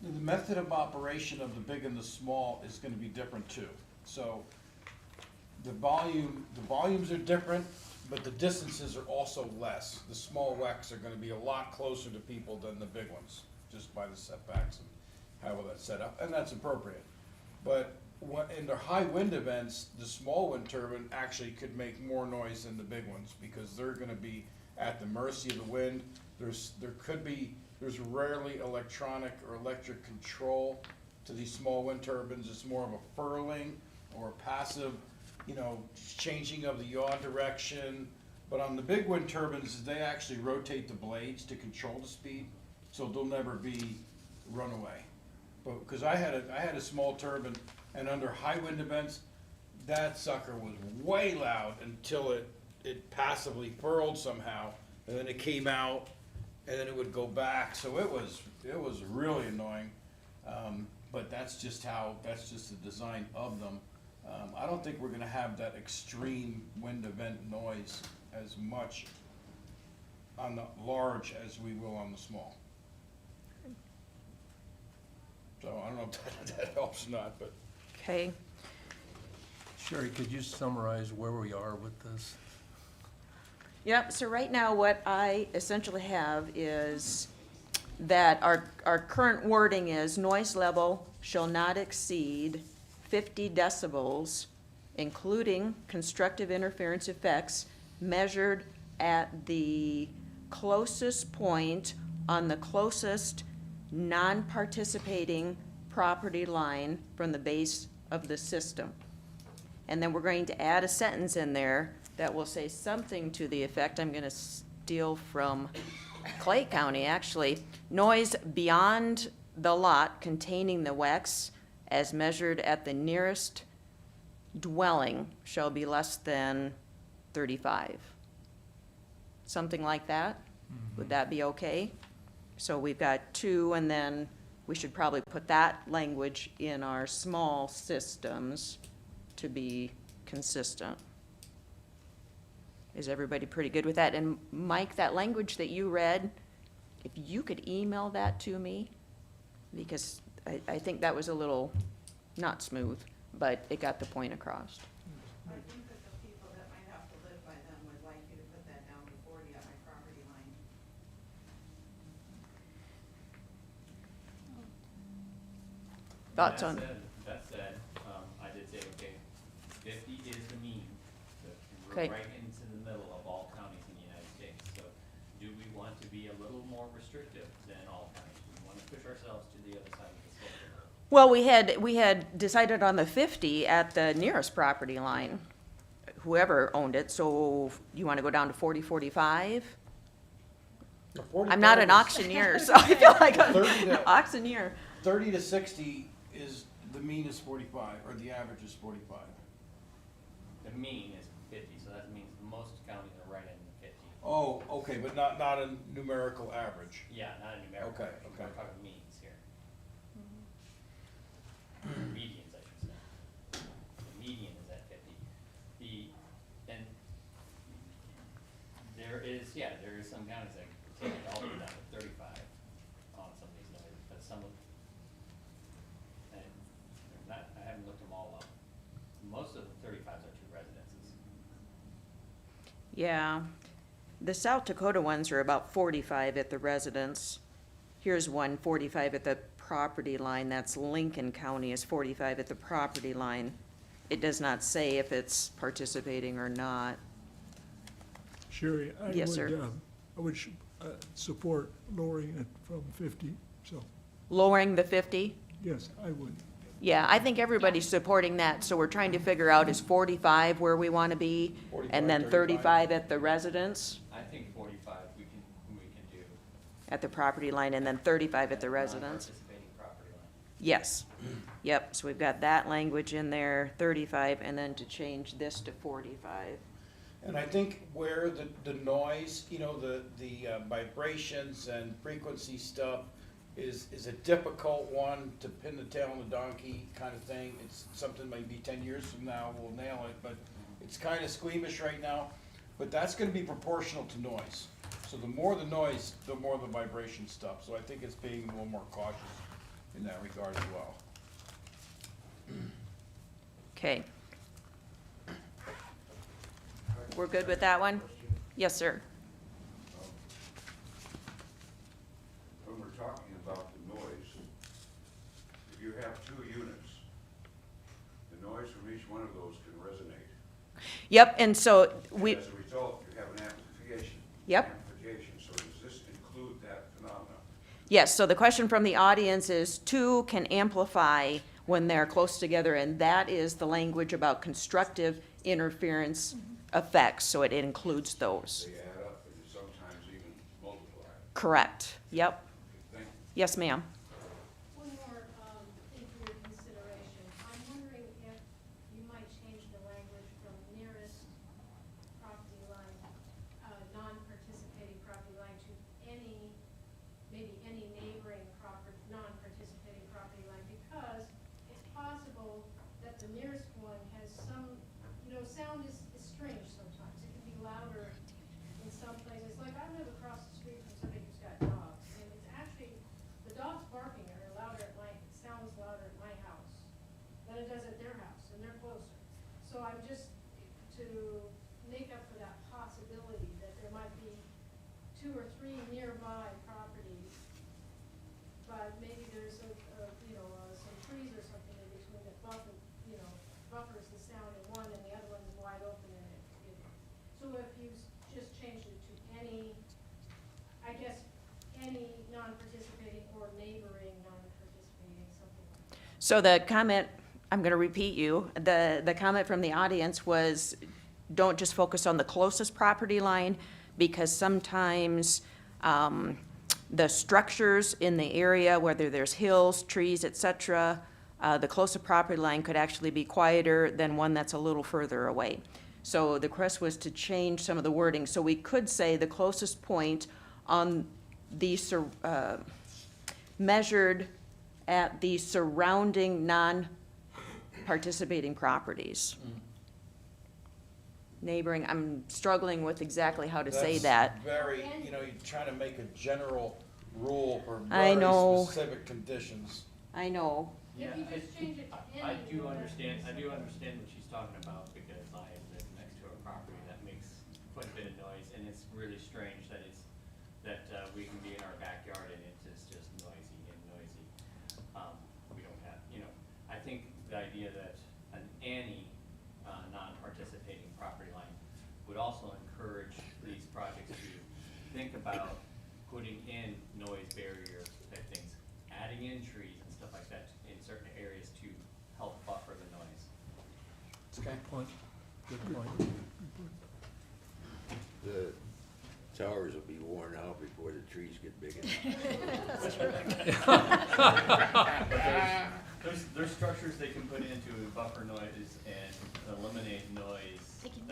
The method of operation of the big and the small is gonna be different too. So the volumes are different, but the distances are also less. The small WECs are gonna be a lot closer to people than the big ones, just by the setbacks and how that's set up, and that's appropriate. But in the high wind events, the small wind turbine actually could make more noise than the big ones, because they're gonna be at the mercy of the wind. There's rarely electronic or electric control to these small wind turbines. It's more of a furling or a passive, changing of the yaw direction. But on the big wind turbines, they actually rotate the blades to control the speed, so they'll never be runaway. But, because I had a small turbine, and under high wind events, that sucker was way loud until it passively furled somehow, and then it came out, and then it would go back. So it was really annoying. But that's just the design of them. I don't think we're gonna have that extreme wind event noise as much on the large as we will on the small. So I don't know if that helps or not, but. Okay, Sherry, could you summarize where we are with this? yep, so right now what I essentially have is that our current wording is noise level shall not exceed 50 decibels, including constructive interference effects, measured at the closest point on the closest non-participating property line from the base of the system. And then we're going to add a sentence in there that will say something to the effect, I'm gonna steal from Clay County, actually. Noise beyond the lot containing the WEX as measured at the nearest dwelling shall be less than 35. Something like that? Would that be okay? So we've got 2, and then we should probably put that language in our small systems to be consistent. Is everybody pretty good with that? And Mike, that language that you read, if you could email that to me, because I think that was a little not smooth, but it got the point across. I think that the people that might have to live by them would like you to put that down to 40 on my property line. Thoughts on? That said, I did say, okay, 50 is the mean. Okay. We're right into the middle of all counties in the United States. So do we want to be a little more restrictive than all counties? Do we want to push ourselves to the other side of the scale? Well, we had decided on the 50 at the nearest property line, whoever owned it, so you want to go down to 40, 45? I'm not an auctioneer, so I feel like I'm 30 an to- auctioneer. 30 to 60 is, the mean is 45, or the average is 45. The mean is 50, so that means most counties are right in the 50. Oh, okay, but not a numerical average. Yeah, not a numerical. Okay, average. okay. We're talking means here. Medians, I should say. The median is at 50. And there is some counties that take it all the way down to 35 on some of these numbers, but some of, and I haven't looked them all up. Most of the 35s are 2 residences. Yeah, the South Dakota ones are about 45 at the residence. Here's one, 45 at the property line, that's Lincoln County is 45 at the property line. It does not say if it's participating or not. Sherry, Yes, sir. I would support lowering it from 50, so, Lowering the 50? yes, I would. Yeah, I think everybody's supporting that, so we're trying to figure out is 45 where we want to be? 45, And then 35 at the residence, I think 45 we can do. at the property line, and then 35 at the residence? Non-participating property line. Yes, yep, so we've got that language in there, 35, and then to change this to 45. And I think where the noise, the vibrations and frequency stuff is a difficult one to pin the tail on the donkey kind of thing. It's something maybe 10 years from now we'll nail it, but it's kind of squeamish right now. But that's gonna be proportional to noise. So the more the noise, the more the vibration stuff. So I think it's being a little more cautious in that regard as well. Okay. We're good with that one? Yes, sir. When we're talking about the noise, if you have 2 units, the noise from each one of those can resonate. Yep, and so we, And as a result, you have an amplification. Yep. Amplification, so does this include that phenomenon? yes, so the question from the audience is, two can amplify when they're close together, and that is the language about constructive interference effects, so it includes those. They add up and sometimes even multiply. Correct, yep. Thank you. Yes, ma'am. One more thing for your consideration. I'm wondering if you might change the language from nearest property line, non-participating property line to any, maybe any neighboring property, non-participating property line, because it's possible that the nearest one has some, sound is strange sometimes. It can be louder in some places. Like I live across the street from somebody who's got dogs, and it's actually, the dogs barking are louder at my, it sounds louder at my house than it does at their house, and they're closer. So I'm just, to make up for that possibility that there might be 2 or 3 nearby properties, but maybe there's some trees or something in between that buffers the sound in one and the other one's wide open and so if you just changed it to any, I guess, any non-participating or neighboring non-participating, something like that. So the comment, I'm gonna repeat you, the comment from the audience was, don't just focus on the closest property line, because sometimes, the structures in the area, whether there's hills, trees, et cetera, the closer property line could actually be quieter than one that's a little further away. So the request was to change some of the wording. So we could say the closest point on the, measured at the surrounding non-participating properties. Neighboring, I'm struggling with exactly how to say that. That's very, you're trying to make a general rule for I very know. specific conditions. I know. If you just change it to I any. do understand what she's talking about, because I live next to a property that makes quite a bit of noise, and it's really strange that we can be in our backyard and it's just noisy and noisy. We don't have, I think the idea that any non-participating property line would also encourage these projects to think about putting in noise barrier type things, adding in trees and stuff like that in certain areas to help buffer the noise. Okay. Point, good point. The towers will be worn out before the trees get big enough. There's structures they can put in to buffer noise and eliminate noise that can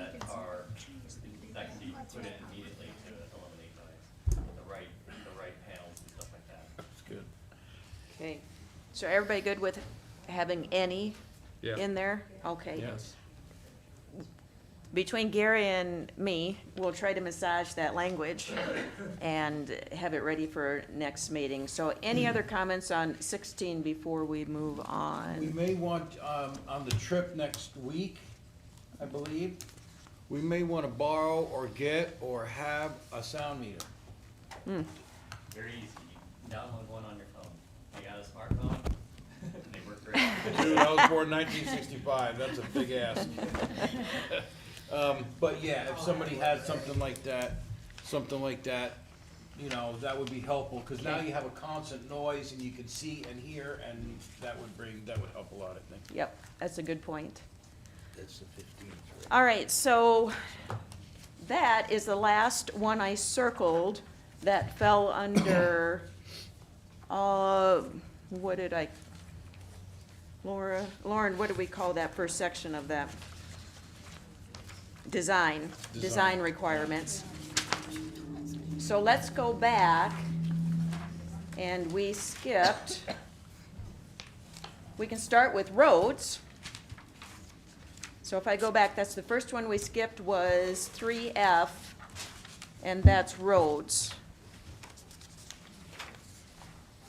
be put in immediately to eliminate noise. The right panels and stuff like that. That's good. Okay, so everybody good with having any Yeah. in there? Okay. Yes. Between Gary and me, we'll try to massage that language and have it ready for next meeting. So any other comments on 16 before we move We on? may want, on the trip next week, I believe, we may want to borrow or get or have a sound meter. Very easy. You can download one on your phone. You got a smartphone? They work great. Dude, I was born in 1965, that's a big ask. But yeah, if somebody had something like that, that would be helpful, because now you have a constant noise and you can see and hear, and that would help a lot, I think. Yep, that's a good point. That's the 15th, right? All right, so that is the last one I circled that fell under, what did I, Lauren, what did we call that first section of that? Design requirements. So let's go back, and we skipped, we can start with roads. So if I go back, that's the first one we skipped was 3F, and that's roads.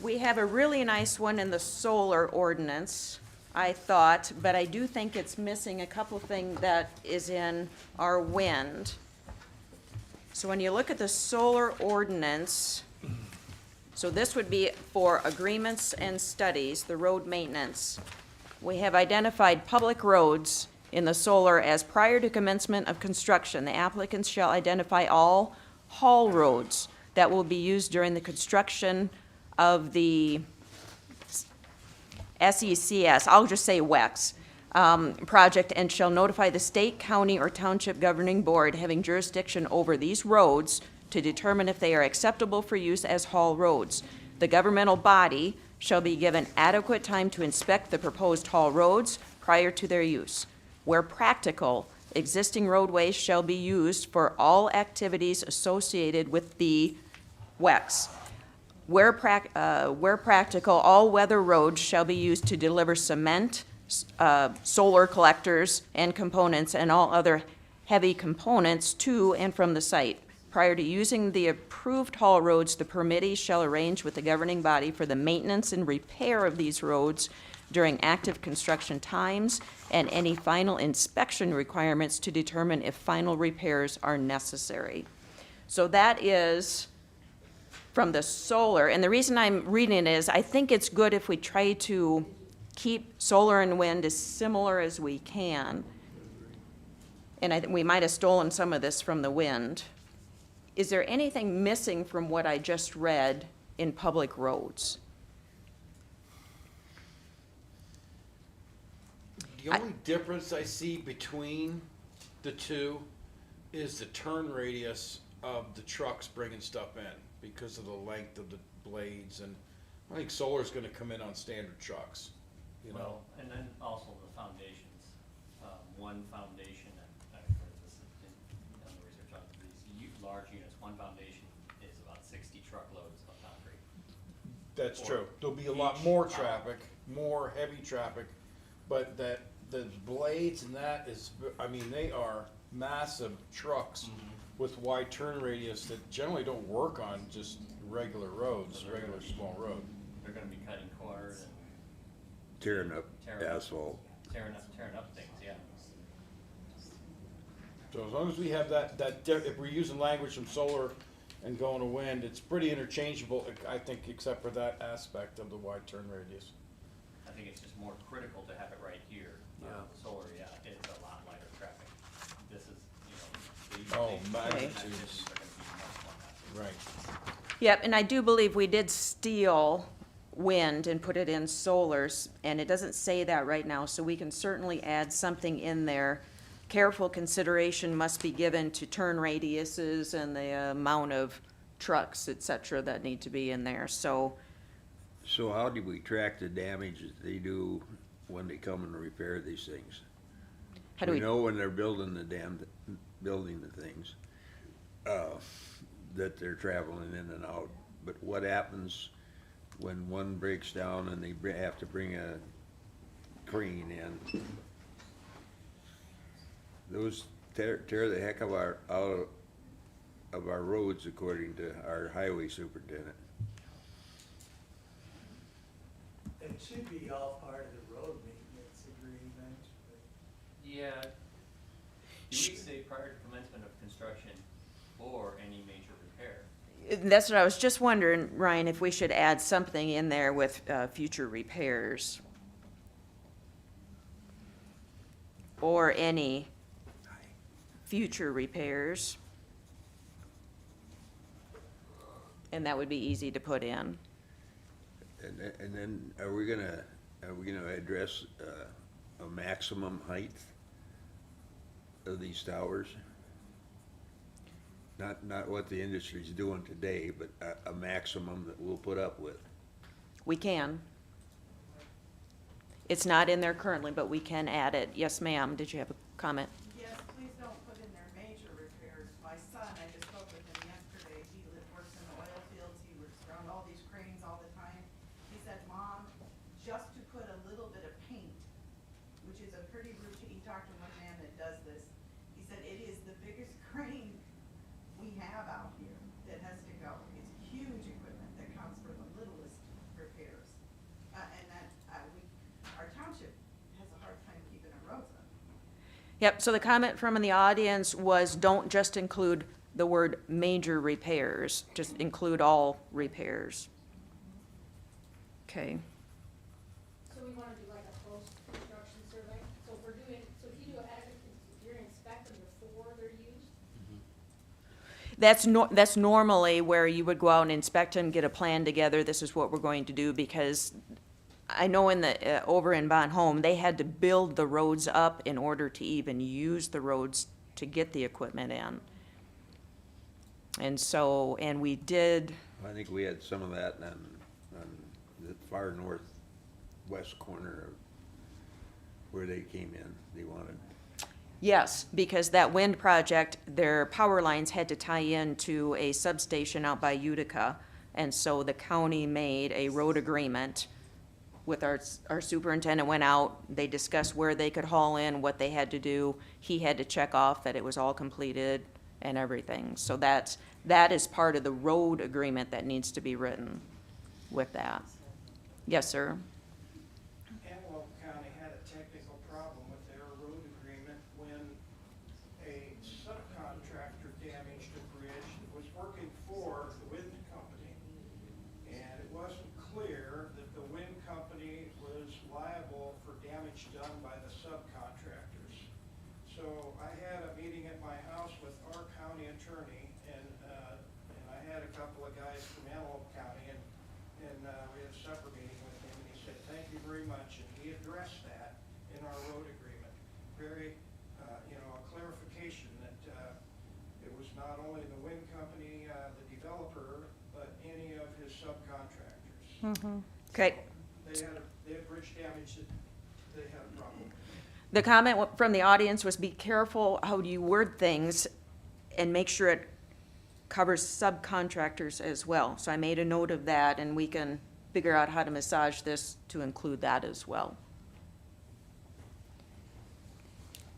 We have a really nice one in the solar ordinance, I thought, but I do think it's missing a couple things that is in our wind. So when you look at the solar ordinance, so this would be for agreements and studies, the road maintenance. We have identified public roads in the solar as prior to commencement of construction. The applicants shall identify all haul roads that will be used during the construction of the SECS, I'll just say WEX, project, and shall notify the state, county, or township governing board having jurisdiction over these roads to determine if they are acceptable for use as haul roads. The governmental body shall be given adequate time to inspect the proposed haul roads prior to their use. Where practical, existing roadways shall be used for all activities associated with the WEX. Where practical, all-weather roads shall be used to deliver cement, solar collectors and components, and all other heavy components to and from the site. Prior to using the approved haul roads, the permittee shall arrange with the governing body for the maintenance and repair of these roads during active construction times and any final inspection requirements to determine if final repairs are necessary. So that is from the solar, and the reason I'm reading it is I think it's good if we try to keep solar and wind as similar as we can. And I think we might have stolen some of this from the wind. Is there anything missing from what I just read in public roads? The only difference I see between the two is the turn radius of the trucks bringing stuff in because of the length of the blades, and I think solar's gonna come in on standard trucks, you know? Well, and then also the foundations. One foundation, and I've heard this in the research on these large units, one foundation is about 60 truckloads of concrete. That's Or true. There'll be a lot each more tower. traffic, more heavy traffic, but the blades and that is, I mean, they are massive trucks with wide turn radius that generally don't work on just regular roads, regular small road. They're gonna be cutting corners and Tearing up Tearing up. asphalt. tearing up things, yeah. So as long as we have if we're using language from solar and going to wind, it's pretty interchangeable, I think, except for that aspect of the wide turn radius. I think it's just more critical to have it right here. Solar, yeah, it's a lot lighter traffic. This is, Oh, these magnitudes. activities are gonna be much more massive. Right. Yep, and I do believe we did steal wind and put it in solars, and it doesn't say that right now, so we can certainly add something in there. Careful consideration must be given to turn radiuses and the amount of trucks, et cetera, that need to be in there, so. So how do we track the damage that they do when they come and repair these things? How do we? know when they're building the things, that they're traveling in and out, but what happens when one breaks down and they have to bring a crane in? Those tear the heck of out of our roads, according to our highway superintendent. It should be all part of the road maintenance agreement, but Yeah. Do we say prior to commencement of construction or any major repair? That's what I was just wondering, Ryan, if we should add something in there with future repairs. Or any future repairs. And that would be easy to put in. And then, are we gonna address, a maximum height of these towers? Not what the industry's doing today, but a maximum that we'll put up with. We can. It's not in there currently, but we can add it. Yes, ma'am, did you have a comment? Yes, please don't put in there major repairs. My son, I just spoke with him yesterday, works in the oil fields, he works around all these cranes all the time. He said, Mom, just to put a little bit of paint, which is a pretty routine, he talked to one man that does this. He said, it is the biggest crane we have out here that has to go. It's huge equipment that counts for the littlest Yep, so the comment from the audience was don't just include the word major repairs, just include all repairs. Okay. So we want to do like a post-construction survey? So if we're doing, so if you do if you're inspecting before they're used? That's normally where you would go out and inspect and get a plan together, this is what we're going to do, because I know in the, over in Bon Homme, they had to build the roads up in order to even use the roads to get the equipment in. And so, and we did, I think we had some of that on the far northwest corner of where they came in, they wanted. yes, because that wind project, their power lines had to tie into a substation out by Utica. And so the county made a road agreement with our superintendent went out, they discussed where they could haul in, what they had to do. He had to check off that it was all completed and everything. So that is part of the road agreement that needs to be written with that. Yes, sir. Antelope County had a technical problem with their road agreement when a subcontractor damaged a bridge that was working for the wind company. And it wasn't clear that the wind company was liable for damage done by the subcontractors. So I had a meeting at my house with our county attorney, and I had a couple of guys from Antelope County, and we had a separate meeting with him, and he said, thank you very much, and he addressed that in our road agreement. Very, a clarification that it was not only the wind company, the developer, but any of his subcontractors. Okay. They had bridge damage that they had a problem. The comment from the audience was be careful how you word things and make sure it covers subcontractors as well. So I made a note of that, and we can figure out how to massage this to include that as well.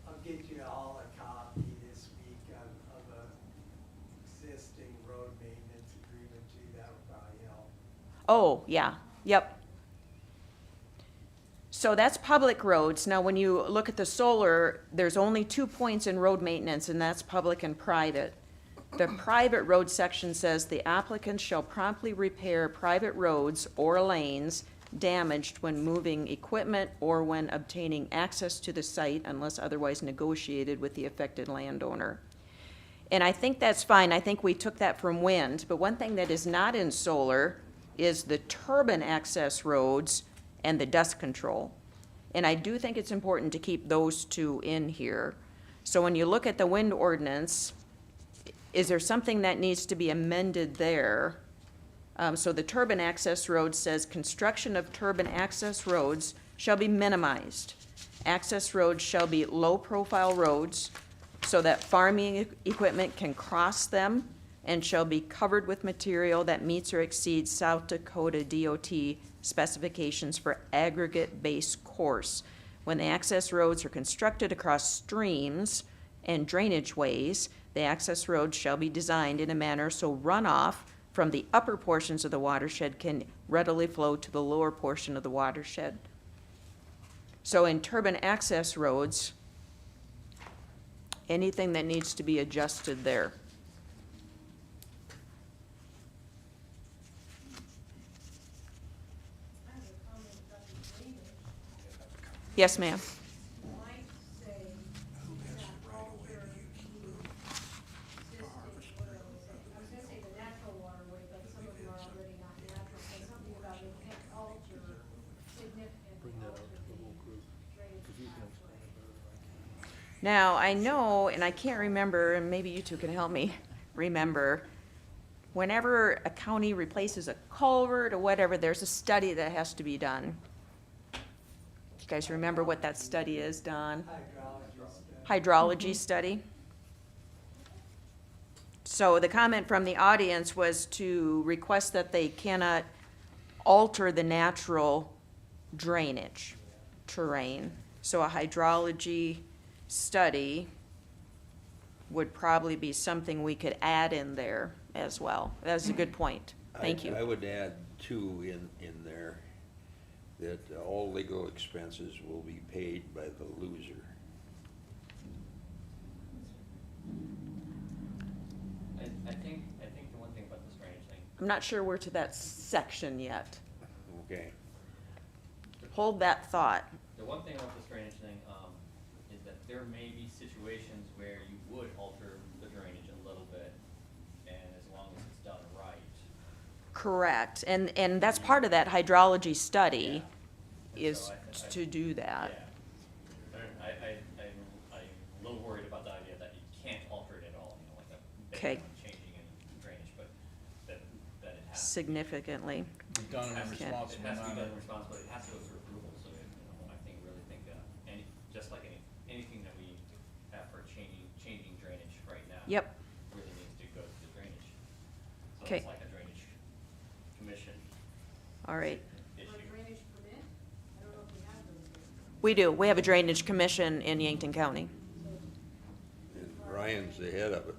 I'll get you all a copy this week of a existing road maintenance agreement too, that'll probably help. Oh, yeah, yep. So that's public roads. Now, when you look at the solar, there's only 2 points in road maintenance, and that's public and private. The private road section says the applicant shall promptly repair private roads or lanes damaged when moving equipment or when obtaining access to the site unless otherwise negotiated with the affected landowner. And I think that's fine. I think we took that from wind, but one thing that is not in solar is the turbine access roads and the dust control. And I do think it's important to keep those two in here. So when you look at the wind ordinance, is there something that needs to be amended there? So the turbine access road says construction of turbine access roads shall be minimized. Access roads shall be low-profile roads so that farming equipment can cross them and shall be covered with material that meets or exceeds South Dakota DOT specifications for aggregate base course. When the access roads are constructed across streams and drainage ways, the access roads shall be designed in a manner so runoff from the upper portions of the watershed can readily flow to the lower portion of the watershed. So in turbine access roads, anything that needs to be adjusted there? Yes, ma'am. Now, I know, and I can't remember, and maybe you two can help me remember, whenever a county replaces a culvert or whatever, there's a study that has to be done. You guys remember what that study is, Don? Hydrology study. So the comment from the audience was to request that they cannot alter the natural drainage terrain. So a hydrology study would probably be something we could add in there as well. That's a good point. Thank you. I would add too in there that all legal expenses will be paid by the loser. I think the one thing about this drainage thing, I'm not sure we're to that section yet. Okay. Hold that thought. the one thing about this drainage thing, is that there may be situations where you would alter the drainage a little bit, and as long as it's done right. Correct, and that's part of that hydrology study, Yeah. is So I- to do that. Yeah. I'm a little worried about the idea that you can't alter it at all, you know, like a Okay. big changing in drainage, but that it has. Significantly. Be done in a It has to be responsible done manner. responsibly, it has to go through approval, so, I really think, just like anything that we have for changing drainage right now. Yep. Really needs to go to the drainage. So Okay. it's like a drainage commission All right. issue. We do. We have a drainage commission in Yankton County. And Ryan's the head of it.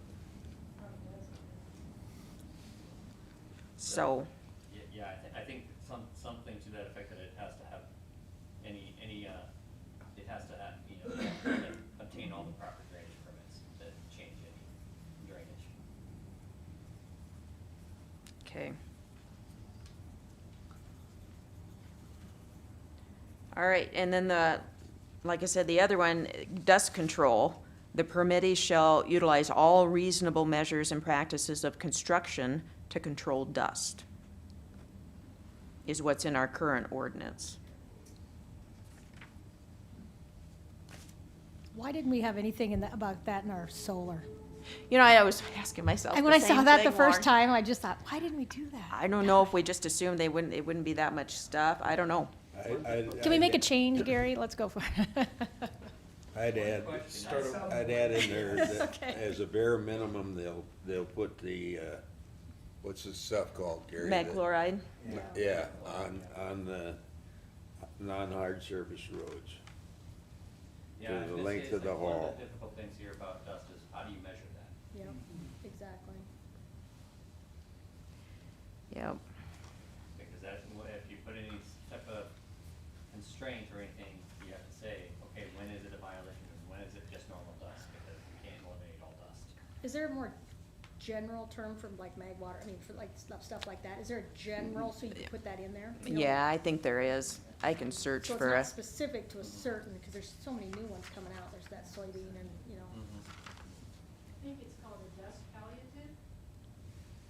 So, Yeah, I think something to that effect, that it has to have it has to have, obtain all the proper drainage permits that change any drainage. okay. All right, and then like I said, the other one, dust control. The permittee shall utilize all reasonable measures and practices of construction to control dust, is what's in our current ordinance. Why didn't we have anything about that in our solar? You know, I was asking myself And the when I same saw that thing, the first Lauren. time, I just thought, why didn't we do that? I don't know if we just assumed it wouldn't be that much stuff. I don't know. Can we make a change, Gary? Let's go for it. I'd add in there that Okay. as a bare minimum, they'll put the, what's this stuff called, Gary? Mag chloride? Yeah, on the non-hard surface roads. Yeah, To I the was gonna length say, of the it's like one haul. of the difficult things here about dust is how do you measure that? Yep, exactly. Yep. Because if you put any type of constraint or anything, you have to say, okay, when is it a violation and when is it just normal dust? Because you can't eliminate all dust. Is there a more general term for like mag water, I mean, for like stuff like that? Is there a general, so you can put that in there? You know? Yeah, I think there is. I can search So it's for not a, specific to a certain, because there's so many new ones coming out, there's that soybean and, you know. I think it's called a dust palliative.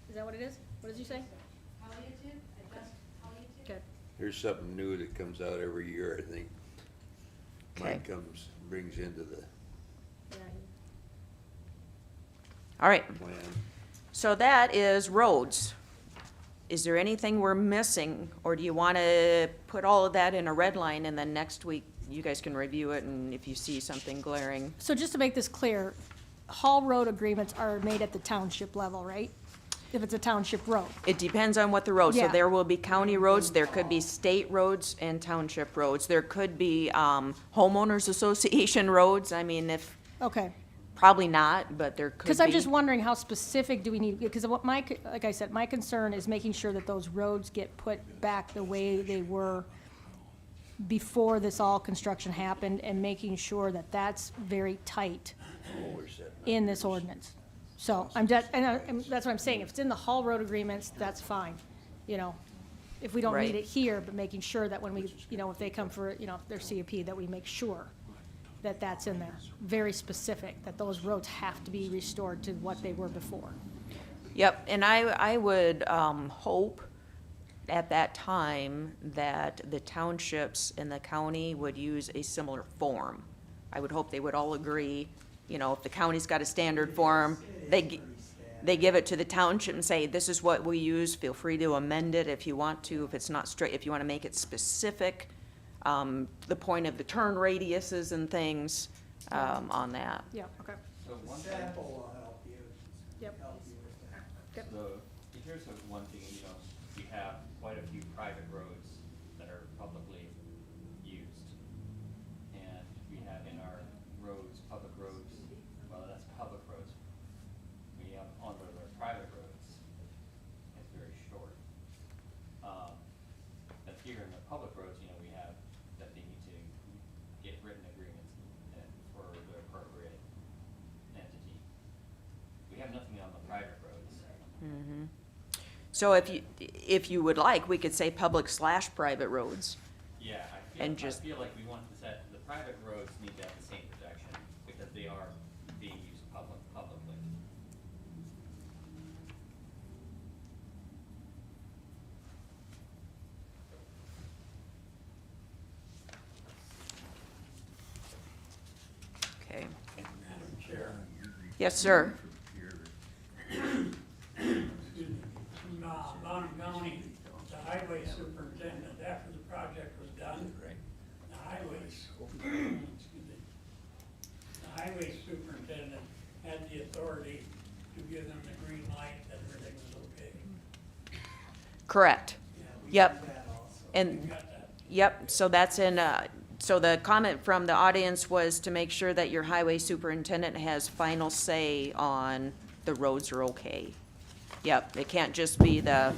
Is that what it is? What did you say? Palliative, a dust palliative. Okay. Here's something new that comes out every year, I think. Okay. Mine brings into the Yeah. all right. plan. So that is roads. Is there anything we're missing, or do you want to put all of that in a red line, and then next week you guys can review it, and if you see something glaring? So just to make this clear, haul road agreements are made at the township level, right? If it's a township road. It depends on what the road, so Yeah. there will be county roads, there could be state roads and township roads. There could be homeowners association roads, I mean, if, Okay. probably not, but there could be. Because I'm just wondering how specific do we need, because what like I said, my concern is making sure that those roads get put back the way they were before this all construction happened, and making sure that that's very tight in this ordinance. So I'm just, and that's what I'm saying, if it's in the haul road agreements, that's fine, you know, if we don't Right. need it here, but making sure that when we, you know, if they come for, you know, their CUP, that we make sure that that's in there, very specific, that those roads have to be restored to what they were before. Yep, and I would hope at that time that the townships and the county would use a similar form. I would hope they would all agree, you know, if the county's got a standard form, they give it to the township and say, this is what we use, feel free to amend it if you want to, if it's not straight, if you want to make it specific, the point of the turn radiuses and things on that. Yeah, okay. So one thing, Sample will help you. Yep. Help you with that. Yep. so here's one thing, we have quite a few private roads that are publicly used. And we have in our roads, public roads, well, that's public roads. We have on our private roads, it's very short. But here in the public roads, we have that they need to get written agreements for the appropriate entity. We have nothing on the private roads. So if you would like, we could say public/private roads. Yeah, And I just- feel like we want to set, the private roads need to have the same protection because they are being used publicly. Okay. Madam Chair, Yes, sir. from Bonham County, the highway superintendent, after the project was done, the highway superintendent had the authority to give them the green light that everything was okay. Correct. Yep. That also. And, Got that? yep, so that's in, so the comment from the audience was to make sure that your highway superintendent has final say on the roads are okay. Yep, it can't just be the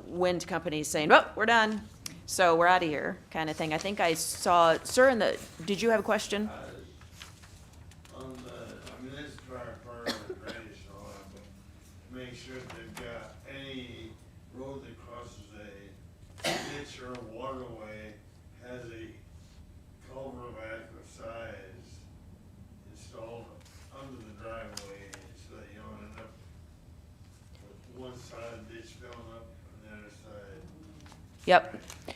wind company saying, oh, we're done, so we're out of here, kind of thing. I think I saw, sir, did you have a question? On the municipal part of the drainage and all that, but make sure that they've got any road that crosses a ditch or a waterway has a culvert of adequate size installed under the driveway, so that you don't end up with one side of the ditch filling up and the other side. Yep.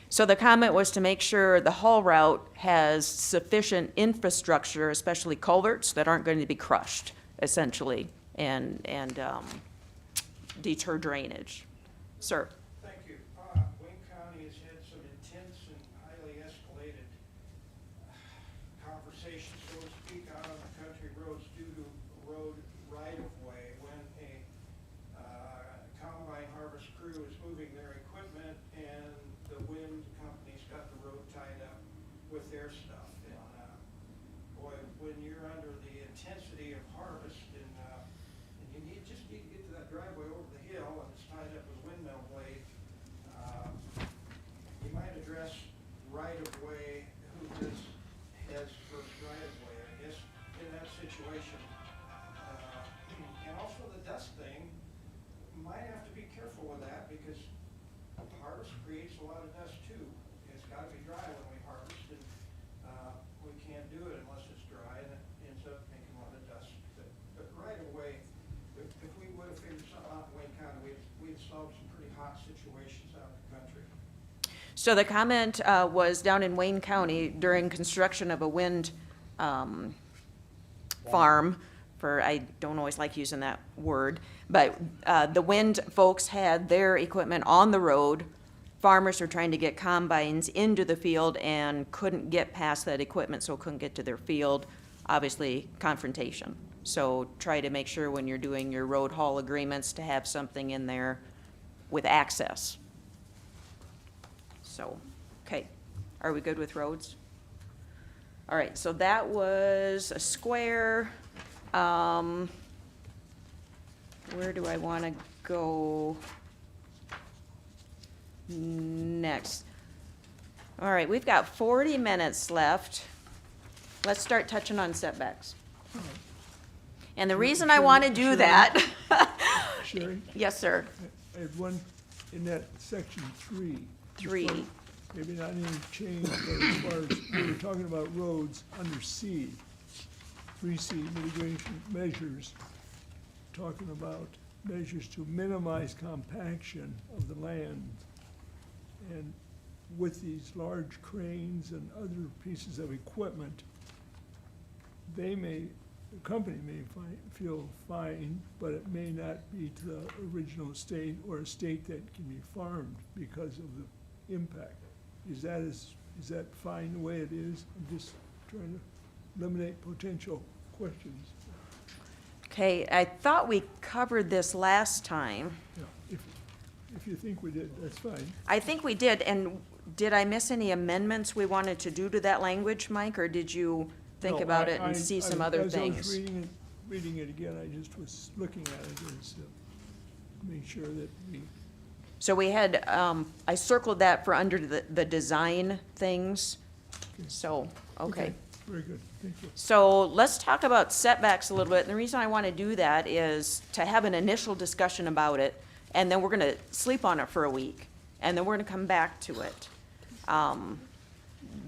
So the comment was to make sure the haul route has sufficient infrastructure, especially culverts, that aren't going to be crushed, essentially, and deter drainage. Sir? Thank you. Wayne County has had some intense and highly escalated conversations, so to speak, out on the country roads due to road right-of-way when a combine harvest crew is moving their equipment and the wind company's got the road tied up with their stuff. And boy, when you're under the intensity of harvest and you just need to get to that driveway over the hill and it's tied up with windmill blade, you might address right-of-way, who has first right-of-way, I guess, in that situation. And also the dust thing, might have to be careful with that because harvest creates a lot of dust too. It's gotta be dry when we harvest and, we can't do it unless it's dry and it ends up making a lot of dust. But right-of-way, if we would've figured something out in Wayne County, we'd solved some pretty hot situations out in the country. So the comment was down in Wayne County during construction of a wind farm, I don't always like using that word, but the wind folks had their equipment on the road. Farmers were trying to get combines into the field and couldn't get past that equipment, so couldn't get to their field. Obviously, confrontation. So try to make sure when you're doing your road haul agreements to have something in there with access. So, okay, are we good with roads? All right, so that was a square. Where do I want to go next? All right, we've got 40 minutes left. Let's start touching on setbacks. And the reason I want to do that, Sherry, yes, sir, I had one in that section 3. 3. Maybe not any change, but as far as, we were talking about roads under C, 3C, mitigation measures, talking about measures to minimize compaction of the land. And with these large cranes and other pieces of equipment, the company may feel fine, but it may not be to the original estate or a state that can be farmed because of the impact. Is that fine the way it is? I'm just trying to eliminate potential questions. okay, I thought we covered this last time. Yeah, if you think we did, that's fine. I think we did, and did I miss any amendments we wanted to do to that language, Mike, or did you think No, about it and see some other As I was things? reading it again, I just was looking at it as make sure that we, So we had, I circled that for under the design things, so, okay. very good, thank you. So let's talk about setbacks a little bit, and the reason I want to do that is to have an initial discussion about it, and then we're gonna sleep on it for a week, and then we're gonna come back to it.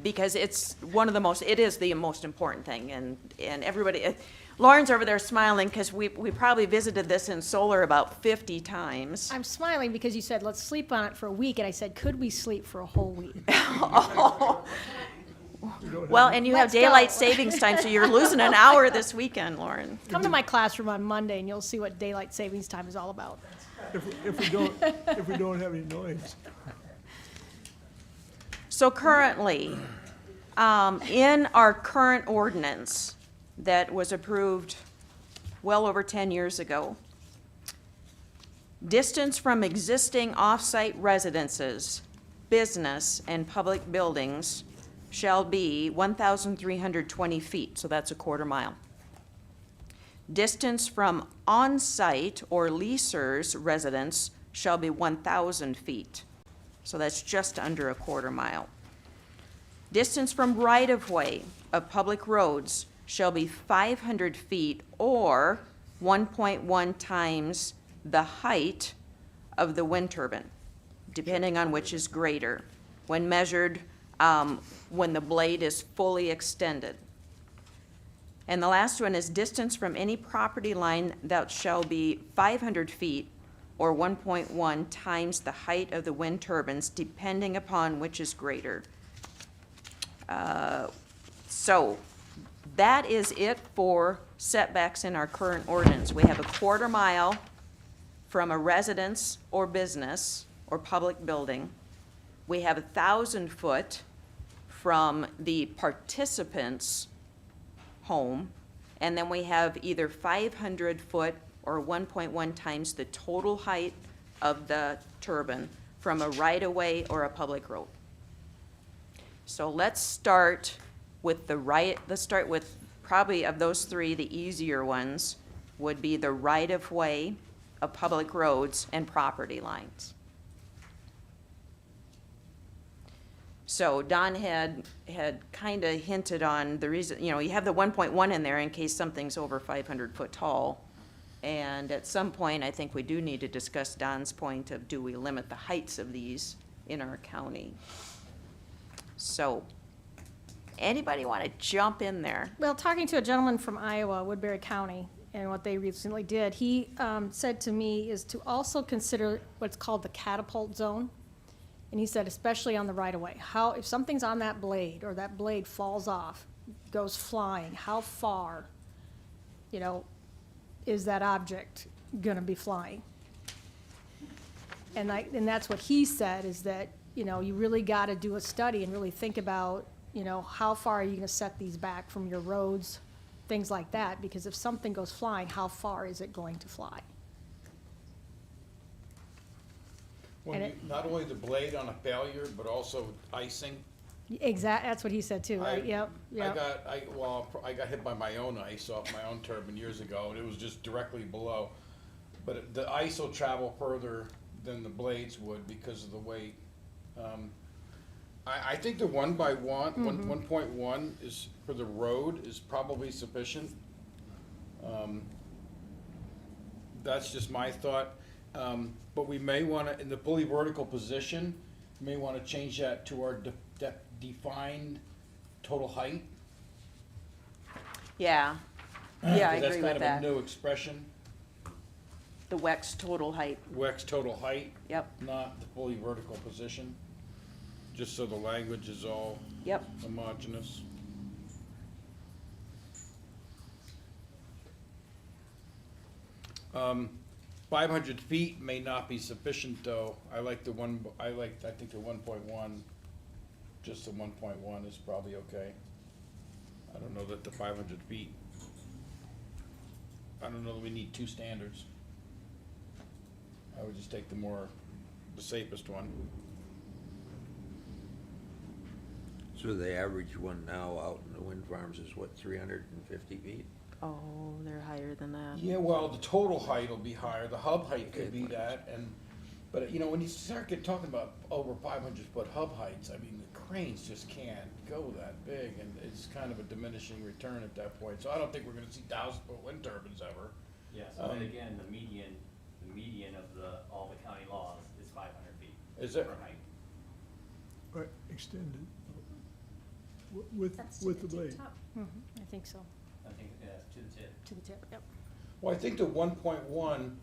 Because it's it is the most important thing, and everybody, Lauren's over there smiling, because we probably visited this in solar about 50 times. I'm smiling because you said, let's sleep on it for a week, and I said, could we sleep for a whole week? Well, and you have Let's go. daylight savings time, so you're losing an hour this weekend, Lauren. Come to my classroom on Monday, and you'll see what daylight savings time is all about. If we don't have any noise. So currently, in our current ordinance that was approved well over 10 years ago, distance from existing off-site residences, business, and public buildings shall be 1,320 feet, so that's a quarter mile. Distance from on-site or leaser's residence shall be 1,000 feet, so that's just under a quarter mile. Distance from right-of-way of public roads shall be 500 feet or 1.1 times the height of the wind turbine, depending on which is greater, when measured when the blade is fully extended. And the last one is distance from any property line that shall be 500 feet or 1.1 times the height of the wind turbines, depending upon which is greater. So that is it for setbacks in our current ordinance. We have a quarter mile from a residence or business or public building. We have 1,000 foot from the participant's home, and then we have either 500 foot or 1.1 times the total height of the turbine from a right-of-way or a public road. So let's start with probably of those three, the easier ones would be the right-of-way of public roads and property lines. So Don had kind of hinted on the reason, you have the 1.1 in there in case something's over 500 foot tall. And at some point, I think we do need to discuss Don's point of, do we limit the heights of these in our county? So, anybody want to jump in there? Well, talking to a gentleman from Iowa, Woodbury County, and what they recently did, he said to me is to also consider what's called the catapult zone. And he said, especially on the right-of-way, if something's on that blade or that blade falls off, goes flying, how far, is that object gonna be flying? And that's what he said, is that, you really gotta do a study and really think about, how far are you gonna set these back from your roads, things like that, because if something goes flying, how far is it going to fly? Well, not only the blade on a failure, but also icing. That's what he said too, right? Yep. I got hit by my own ice off my own turbine years ago, and it was just directly below. But the ice will travel further than the blades would because of the weight. I think the 1.1 is for the road is probably sufficient. That's just my thought. But we may want to, in the fully vertical position, may want to change that to our defined total height. Yeah, I agree with that. That's kind of a new expression. The WEX total height, WEX total height, yep, not the fully vertical position, just so the language is all yep. homogeneous. Um, 500 feet may not be sufficient, though. I think the 1.1, just the 1.1 is probably okay. I don't know that the 500 feet, I don't know that we need two standards. I would just take the safest one. So the average one now out in the wind farms is what, 350 feet? Oh, they're higher than that. Yeah, well, the total height will be higher, the hub height could be that, but when you start talking about over 500-foot hub heights, I mean, the cranes just can't go that big, and it's kind of a diminishing return at that point, so I don't think we're gonna see 1,000-foot wind turbines ever. Yes, but again, the median median of all the county laws is 500 feet. Is it? For height. Right, extended. With the blade. I think so, I think, to the tip. to the tip, yep. Well, I think the 1.1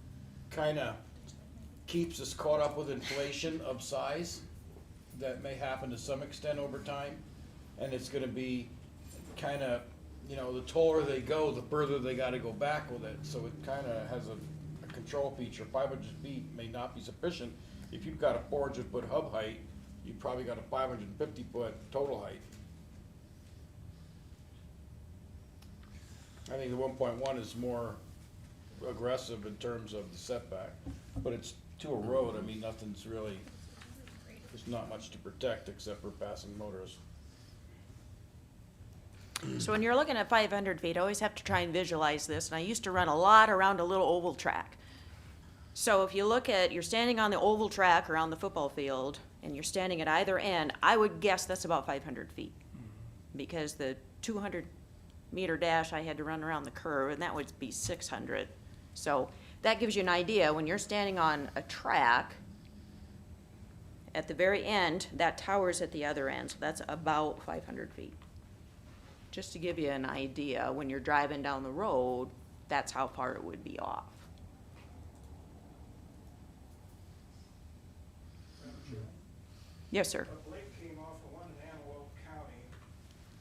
kinda keeps us caught up with inflation of size. That may happen to some extent over time, and it's gonna be kinda, you know, the taller they go, the further they gotta go back with it, so it kinda has a control feature. 500 feet may not be sufficient. If you've got a 400-foot hub height, you've probably got a 550-foot total height. I think the 1.1 is more aggressive in terms of the setback, but it's to a road, I mean, nothing's really, there's not much to protect except for passing motorists. So when you're looking at 500 feet, I always have to try and visualize this, and I used to run a lot around a little oval track. So if you look at, you're standing on the oval track around the football field, and you're standing at either end, I would guess that's about 500 feet. Because the 200-meter dash, I had to run around the curve, and that would be 600. So that gives you an idea, when you're standing on a track, at the very end, that tower's at the other end, so that's about 500 feet. Just to give you an idea, when you're driving down the road, that's how far it would be off. Yes, sir. A blade came off of one in Antelope County.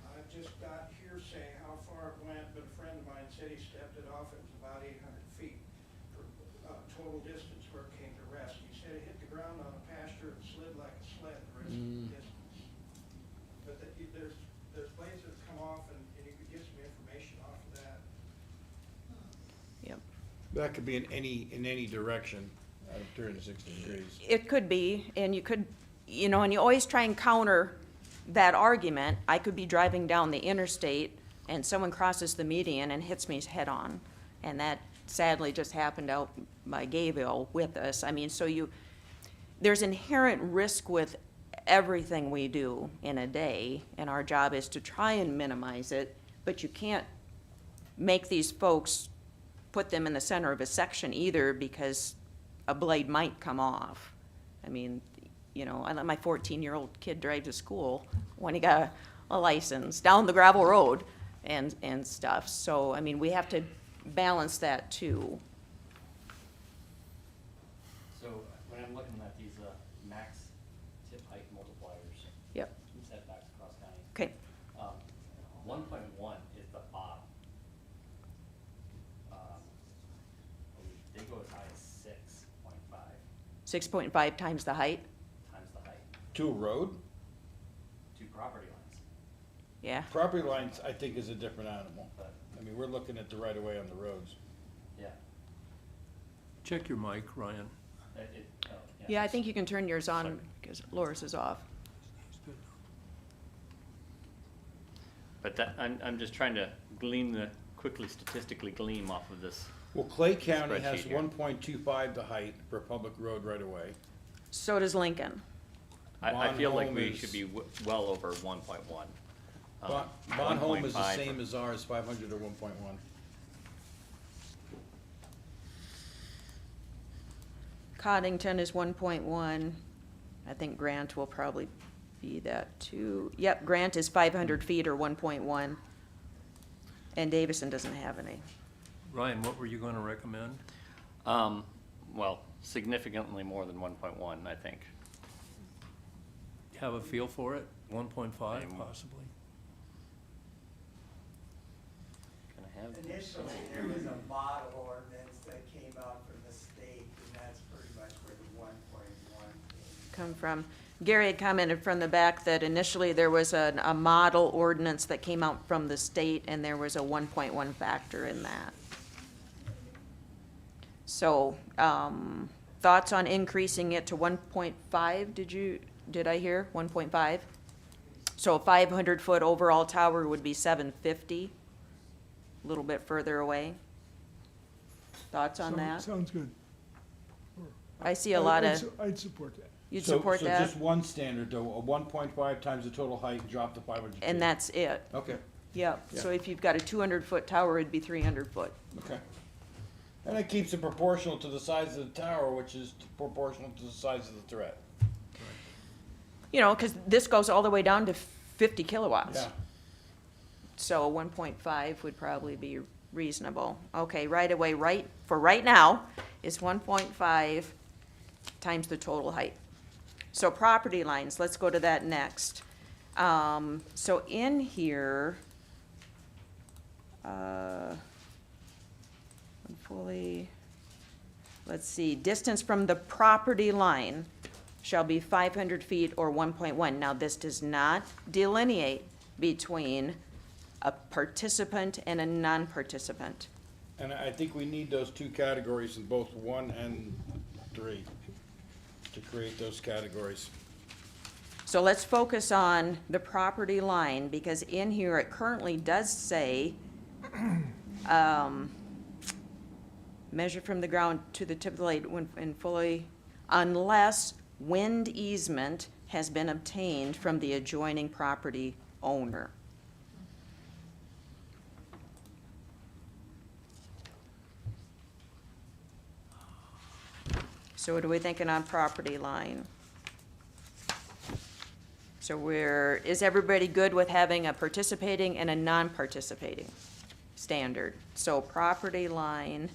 I just got hearsay how far it went, but a friend of mine said he stepped it off, it was about 800 feet for total distance where it came to rest. He said it hit the ground on a pasture and slid like a sled the rest of the distance. But there's blades that have come off, and you could get some information off of that. Yep. That could be in any direction, 360 degrees. It could be, and you could, you know, and you always try and counter that argument. I could be driving down the interstate and someone crosses the median and hits me head on. And that sadly just happened out by Gayville with us. I mean, so there's inherent risk with everything we do in a day, and our job is to try and minimize it, but you can't make these folks put them in the center of a section either, because a blade might come off. I mean, you know, I let my 14-year-old kid drive to school when he got a license down the gravel road and stuff. So, I mean, we have to balance that too. So when I'm looking at these max tip height multipliers, Yep. setbacks across county, Okay. 1.1 is the bottom. They go as high as 6.5 6.5 times the height. times the height, To a road? to property lines. Yeah. Property lines, I think, is a different animal. But, I mean, we're looking at the right of way on the roads. yeah. Check your mic, Ryan. Yeah, I think you can turn yours on because Loris is off. But I'm just trying to quickly statistically glean off of this. Well, Clay County has Spreadsheet here. 1.25 the height for a public road right away. So does Lincoln. I feel like Bonhome we is- should be well over 1.1. Bonhome is the 1.5 same as ours, 500 or 1.1. Coddington is 1.1. I think Grant will probably be that too. Yep, Grant is 500 feet or 1.1. And Davison doesn't have any. Ryan, what were you gonna recommend? Well, significantly more than 1.1, I think. Have a feel for it? 1.5 Um, possibly? Can I have? Initially, there was a model ordinance that came out from the state, and that's pretty much where the 1.1 Come from. Gary had commented from the back that initially there was a model ordinance that came out from the state, and there was a 1.1 factor in that. So, thoughts on increasing it to 1.5, did I hear, 1.5? So a 500-foot overall tower would be 750, a little bit further away. Thoughts on that? Sounds good. I see a lot of, I'd support that. you'd So- support So that? just one standard, though, a 1.5 times the total height, drop to 500 feet. And that's it. Okay, Yep, so Yeah. if you've got a 200-foot tower, it'd be 300 foot. okay. And it keeps it proportional to the size of the tower, which is proportional to the size of the threat. You know, because this goes all the way down to 50 kilowatts. Yeah. So 1.5 would probably be reasonable. Okay, right away, for right now, is 1.5 times the total height. So property lines, let's go to that next. So in here, fully, let's see, distance from the property line shall be 500 feet or 1.1. Now, this does not delineate between a participant and a non-participant. And I think we need those two categories in both 1 and 3 to create those categories. So let's focus on the property line, because in here it currently does say, measured from the ground to the tip of the blade when fully, unless wind easement has been obtained from the adjoining property owner. So what are we thinking on property line? So is everybody good with having a participating and a non-participating standard? So property line,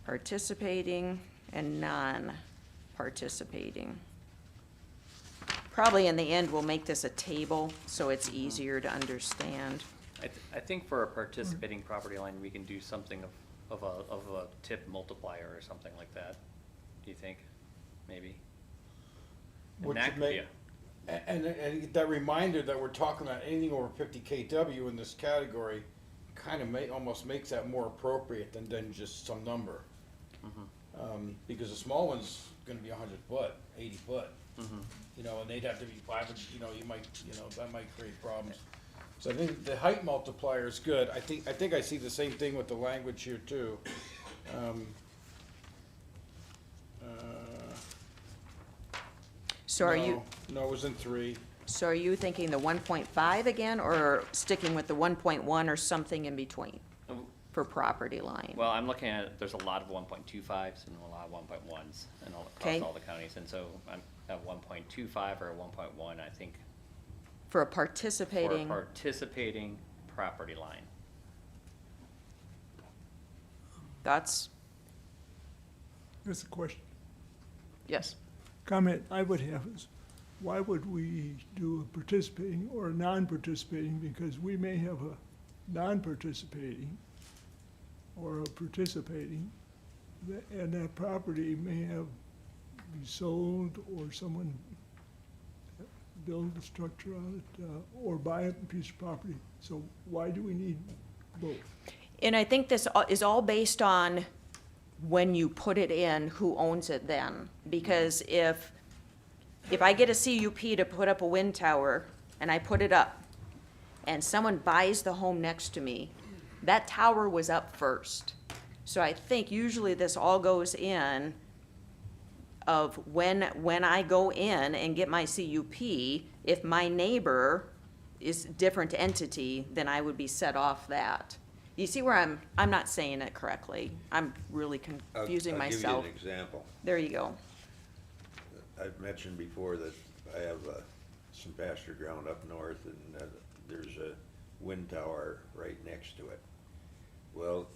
participating and non-participating. Probably in the end, we'll make this a table so it's easier to understand. I think for a participating property line, we can do something of a tip multiplier or something like that. Do you think? Maybe? And Which that would could make, be a- and that reminder that we're talking about anything over 50 kW in this category kind of almost makes that more appropriate than just some number. Because the small one's gonna be 100 foot, 80 foot. You know, and they'd have to be 500, you know, that might create problems. So I think the height multiplier is good. I think I see the same thing with the language here too. So are you, No, it was in 3. so are you thinking the 1.5 again, or sticking with the 1.1 or something in between for property line? Well, I'm looking at, there's a lot of 1.25s and a lot of 1.1s and Okay. across all the counties. And so I'm at 1.25 or a 1.1, I think, For a for a participating, participating property line. that's, That's the question. yes. Comment I would have is, why would we do a participating or a non-participating? Because we may have a non-participating or a participating, and that property may have be sold, or someone build a structure on it, or buy a piece of property. So why do we need both? And I think this is all based on when you put it in, who owns it then. Because if I get a CUP to put up a wind tower and I put it up, and someone buys the home next to me, that tower was up first. So I think usually this all goes in of when I go in and get my CUP, if my neighbor is a different entity, then I would be set off that. You see where I'm not saying it correctly. I'm really confusing myself. I'll give you an example. There you go. I've mentioned before that I have some pasture ground up north, and there's a wind tower right next to it. Well,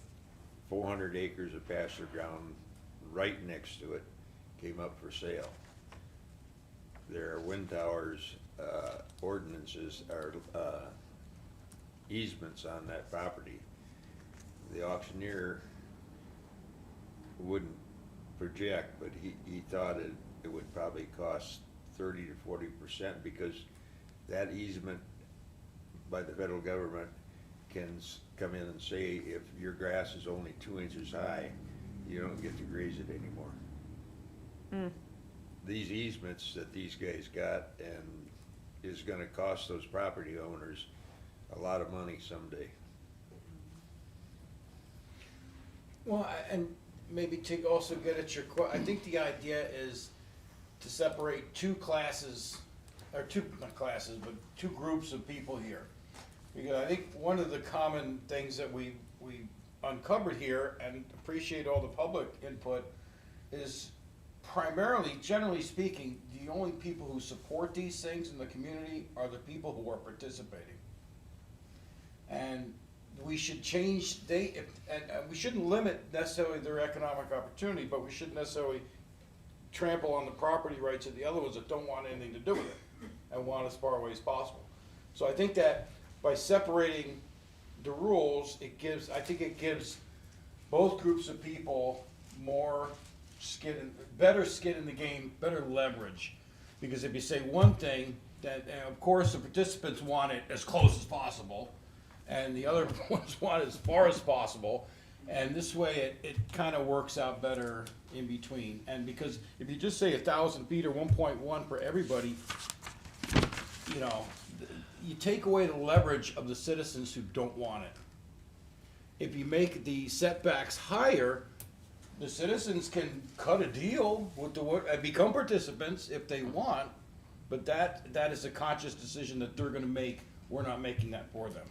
400 acres of pasture ground right next to it came up for sale. Their wind towers ordinances are easements on that property. The auctioneer wouldn't project, but he thought it would probably cost 30 to 40%, because that easement by the federal government can come in and say, if your grass is only 2 inches high, you don't get to graze it anymore. These easements that these guys got, and is gonna cost those property owners a lot of money someday. Well, and maybe to also get at your I think the idea is to separate two classes, or not classes, but two groups of people here. Because I think one of the common things that we uncovered here, and appreciate all the public input, is primarily, generally speaking, the only people who support these things in the community are the people who are participating. And we should change, and we shouldn't limit necessarily their economic opportunity, but we shouldn't necessarily trample on the property rights of the other ones that don't want anything to do with it and want as far away as possible. So I think that by separating the rules, I think it gives both groups of people more better skin in the game, better leverage. Because if you say one thing, that, of course, the participants want it as close as possible, and the other ones want it as far as possible. And this way, it kind of works out better in between. And because if you just say 1,000 feet or 1.1 for everybody, you know, you take away the leverage of the citizens who don't want it. If you make the setbacks higher, the citizens can cut a deal with become participants if they want, but that is a conscious decision that they're gonna make. We're not making that for them.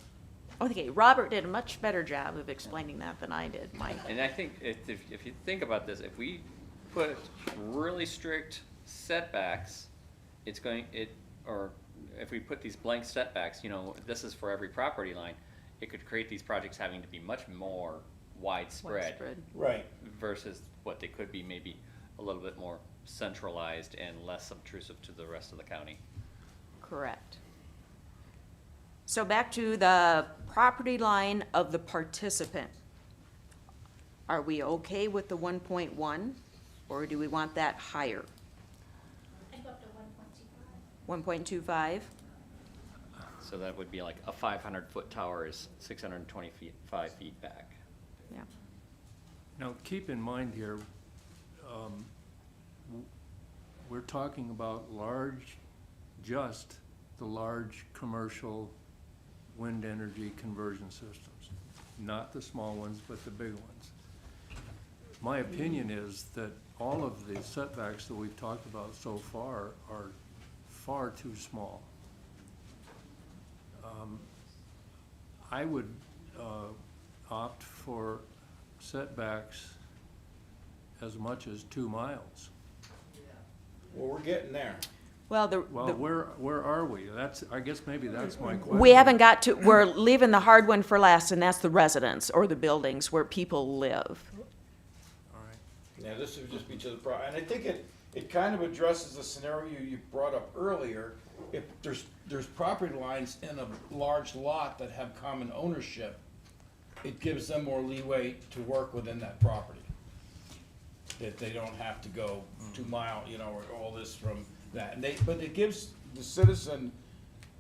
Okay, Robert did a much better job of explaining that than I did, Mike. And I think if you think about this, if we put really strict setbacks, or if we put these blank setbacks, you know, this is for every property line, it could create these projects having to be much more widespread. Right. Versus what they could be maybe a little bit more centralized and less obtrusive to the rest of the county. Correct. So back to the property line of the participant. Are we okay with the 1.1, or do we want that higher? I'd go up to 1.25. 1.25? So that would be like a 500-foot tower is 625 feet back. Yeah. Now, keep in mind here, we're talking about just the large commercial wind energy conversion systems, not the small ones, but the big ones. My opinion is that all of the setbacks that we've talked about so far are far too small. I would opt for setbacks as much as 2 miles. Well, we're getting there. Well, Well, where are we? I guess maybe that's my question. we haven't got to, we're leaving the hard one for last, and that's the residents or the buildings where people live. All right. Yeah, this would just be to the and I think it kind of addresses the scenario you brought up earlier. If there's property lines in a large lot that have common ownership, it gives them more leeway to work within that property. That they don't have to go 2 mile, you know, or all this from that. But it gives the citizen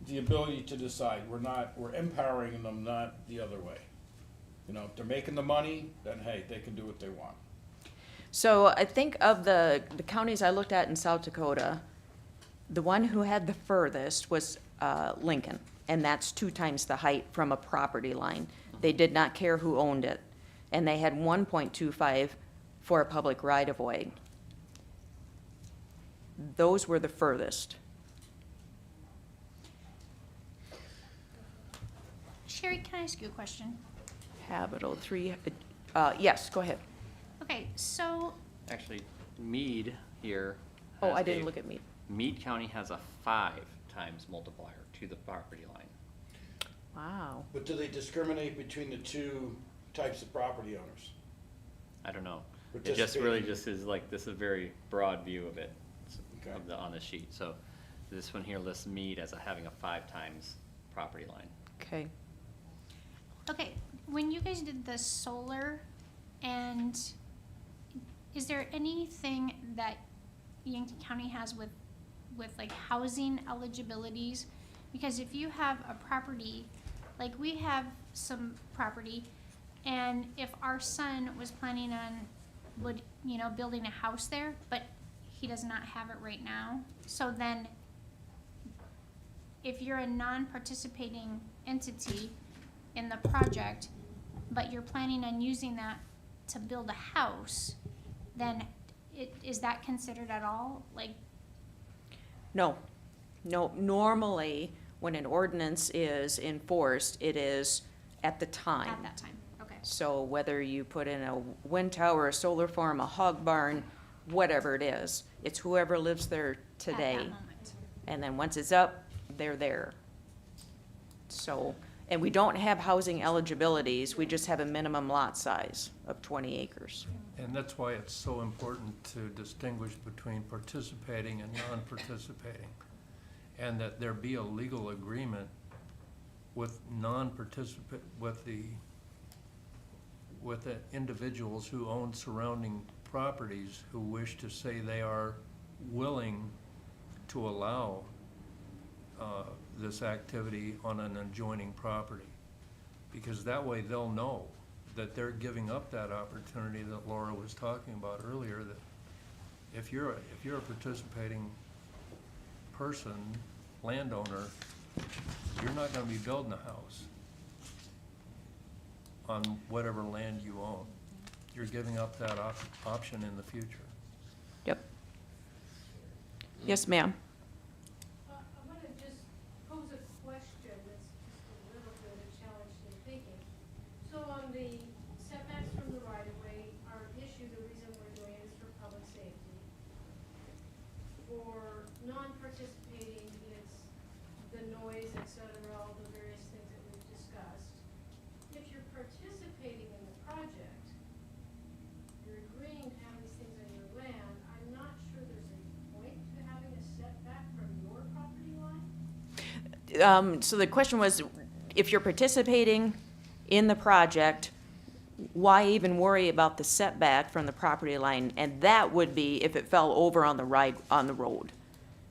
the ability to decide. We're empowering them, not the other way. You know, if they're making the money, then hey, they can do what they want. So I think of the counties I looked at in South Dakota, the one who had the furthest was Lincoln, and that's 2 times the height from a property line. They did not care who owned it, and they had 1.25 for a public right-of-way. Those were the furthest. Sherry, can I ask you a question? Habitable 3, yes, go ahead. Okay, so, Actually, Meade here. Oh, has I didn't a- look at me. Meade County has a 5 times multiplier to the property line. Wow. But do they discriminate between the 2 types of property owners? I don't know. It just really just is like, this is a very broad view of it, Okay. on the sheet. So this one here lists Meade as having a 5 times property line. Okay. okay, when you guys did the solar, and is there anything that Yankton County has with like housing eligibilities? Because if you have a property, like we have some property, and if our son was planning on building a house there, but he does not have it right now, so then if you're a non-participating entity in the project, but you're planning on using that to build a house, then is that considered at all? Like, No, normally, when an ordinance is enforced, it is at the time. at that time? Okay. So whether you put in a wind tower, a solar farm, a hog barn, whatever it is, it's whoever lives there At today. that moment. And then once it's up, they're there. So, and we don't have housing eligibilities, we just have a minimum lot size of 20 acres. And that's why it's so important to distinguish between participating and non-participating. And that there be a legal agreement with with the individuals who own surrounding properties who wish to say they are willing to allow this activity on an adjoining property. Because that way they'll know that they're giving up that opportunity that Laura was talking about earlier, that if you're a participating person, landowner, you're not gonna be building a house on whatever land you own. You're giving up that option in the future. Yep. Yes, ma'am. I want to just pose a question that's just a little bit of a challenge to thinking. So on the setbacks from the right-of-way are an issue, the reason we're doing it is for public safety. For non-participating, it's the noise, et cetera, all the various things that we've discussed. If you're participating in the project, you're agreeing to have these things on your land, I'm not sure there's a point to having a setback from your property line? So the question was, if you're participating in the project, why even worry about the setback from the property line? And that would be if it fell over on the road.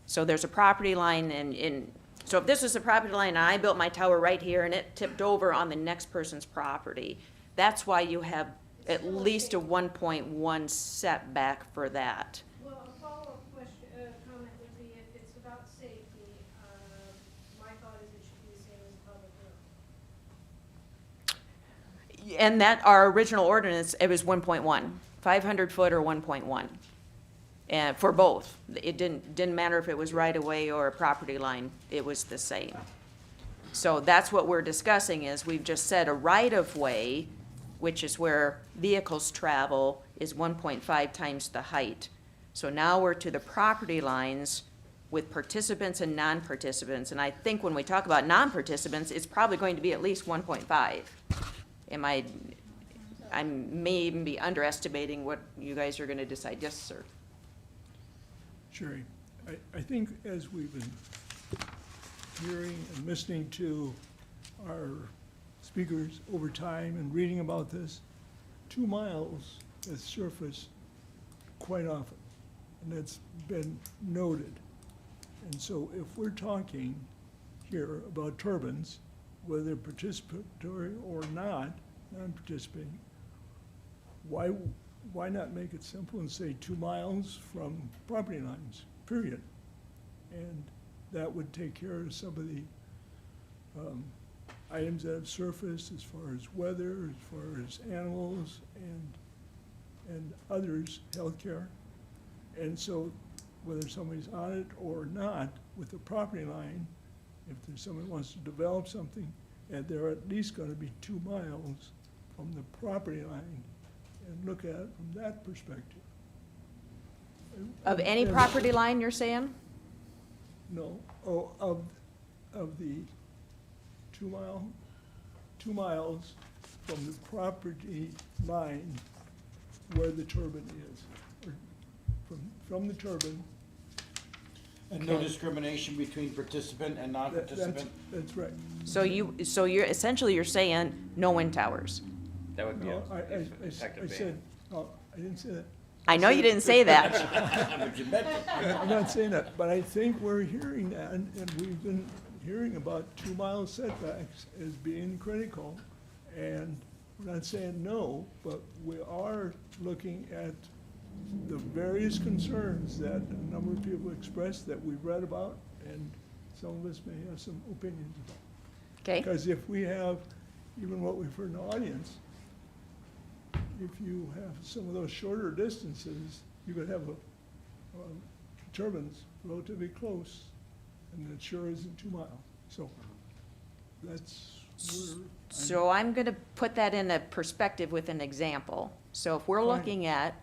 So there's a property line so if this was a property line and I built my tower right here and it tipped over on the next person's property, that's why you have at least a 1.1 setback for that. Well, a follow-up question, comment would be if it's about safety, my thought is it should be the same as public road. And that, our original ordinance, it was 1.1, 500 foot or 1.1. And for both, it didn't matter if it was right of way or a property line, it was the same. So that's what we're discussing is we've just said a right of way, which is where vehicles travel, is 1.5 times the height. So now we're to the property lines with participants and non-participants. And I think when we talk about non-participants, it's probably going to be at least 1.5. I may even be underestimating what you guys are gonna decide. Yes, sir. Sherry, I think as we've been hearing and listening to our speakers over time and reading about this, 2 miles has surfaced quite often, and that's been noted. And so if we're talking here about turbines, whether participatory or not, non-participating, why not make it simple and say 2 miles from property lines, period? And that would take care of some of the items that have surfaced as far as weather, as far as animals and others, healthcare. And so whether somebody's on it or not, with the property line, if there's somebody who wants to develop something, and they're at least gonna be 2 miles from the property line, and look at it from that perspective. Of any property line, you're saying? No, of the 2 miles from the property line where the turbine is, or from the turbine. And no discrimination between participant and non-participant? That's right. So you're essentially you're saying no wind towers. That would be No, a I effective ban. said, no, I didn't say that. I know you didn't say that. But you meant it. I'm not saying that, but I think we're hearing that, and we've been hearing about 2 mile setbacks as being critical. And we're not saying no, but we are looking at the various concerns that a number of people expressed that we've read about, and some of us may have some opinions about. Okay, Because if we have, even what we've heard in the audience, if you have some of those shorter distances, you could have turbines relatively close, and it sure isn't 2 miles. So that's. So I'm gonna put that in a perspective with an example. So if we're Fine. looking at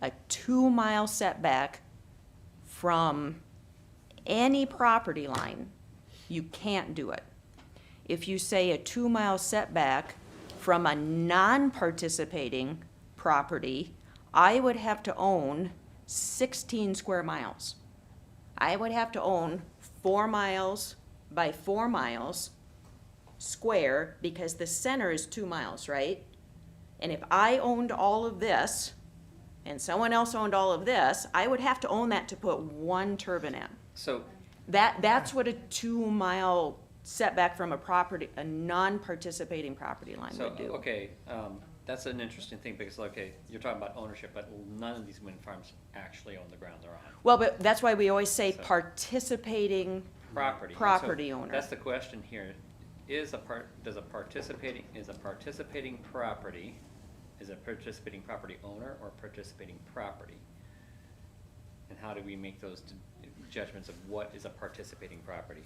a 2-mile setback from any property line, you can't do it. If you say a 2-mile setback from a non-participating property, I would have to own 16 square miles. I would have to own 4 miles by 4 miles square, because the center is 2 miles, right? And if I owned all of this, and someone else owned all of this, I would have to own that to put one turbine in. So, That's what a 2-mile setback from a property, a non-participating property line so, would do. okay, that's an interesting thing, because, okay, you're talking about ownership, but none of these wind farms actually own the ground they're on. Well, but that's why we always say So- participating Property. And so property owner. That's the question here. Is a participating property owner or participating property? And how do we make those judgments of what is a participating property?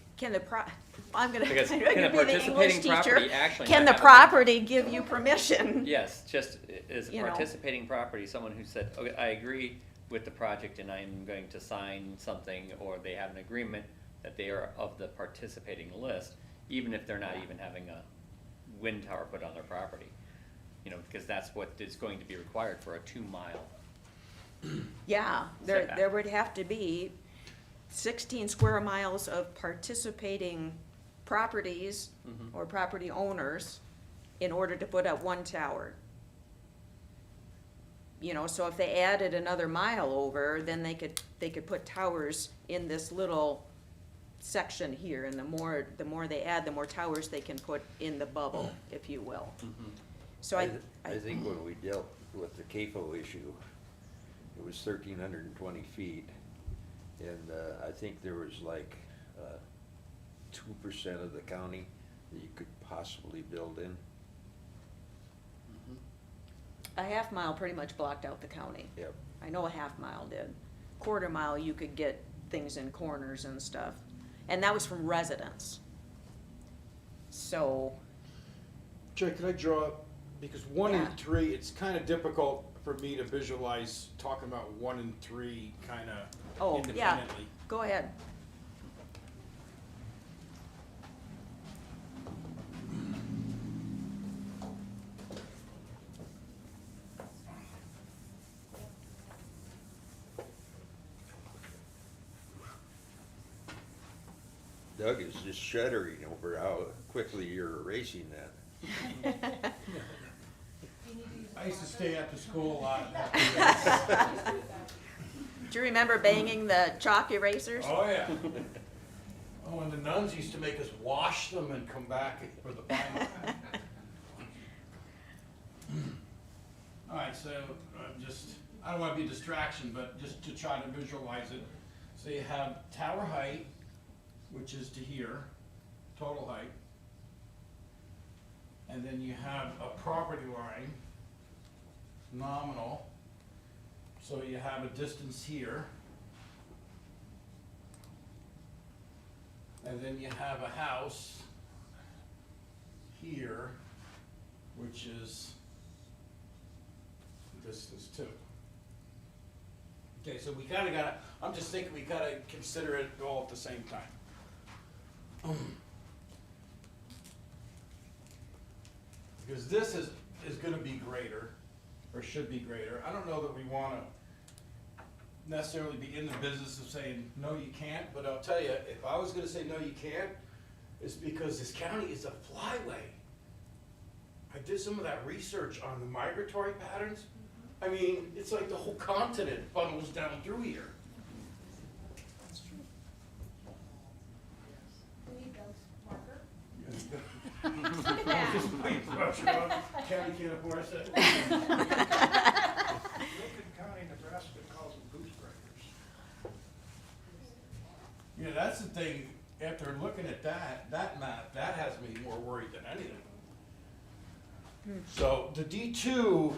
I'm gonna, Because I'm can gonna a be the English participating teacher. property actually Can not the have a- property give you permission? Yes, just is a You know. participating property, someone who said, okay, I agree with the project and I'm going to sign something, or they have an agreement that they are of the participating list, even if they're not even having a wind tower put on their property. You know, because that's what is going to be required for a 2-mile. Yeah, Setback. there would have to be 16 square miles of participating properties or property owners in order to put up one tower. You know, so if they added another mile over, then they could put towers in this little section here, and the more they add, the more towers they can put in the bubble, if you will. So I think when we dealt with the CAFO issue, it was 1,320 feet, and I think there was like 2% of the county that you could possibly build in. a half mile pretty much blocked out the county. Yep. I know a half mile did. Quarter mile, you could get things in corners and stuff. And that was from residents. So, Jay, could I draw, because 1 Yeah. and 3, it's kind of difficult for me to visualize talking about 1 and 3 kind of oh, yeah, independently. go ahead. Doug is just shuddering over how quickly you're erasing that. I used to stay after school a lot. Do you remember banging the chalk erasers? Oh, yeah. Oh, and the nuns used to make us wash them and come back for the final. All right, so I don't want to be a distraction, but just to try to visualize it. So you have tower height, which is to here, total height. And then you have a property line, nominal. So you have a distance here. And then you have a house here, which is distance 2. Okay, so we kinda gotta, I'm just thinking we gotta consider it all at the same time. Because this is gonna be greater, or should be greater. I don't know that we wanna necessarily be in the business of saying, no, you can't, but I'll tell you, if I was gonna say, no, you can't, it's because this county is a flyway. I did some of that research on the migratory patterns. I mean, it's like the whole continent funnels down through here. That's true. We need those marker. Look at that. County can't afford us that. Lincoln County, Nebraska calls them goose breakers. Yeah, that's the thing, after looking at that map, that has me more worried than anything. So the D2,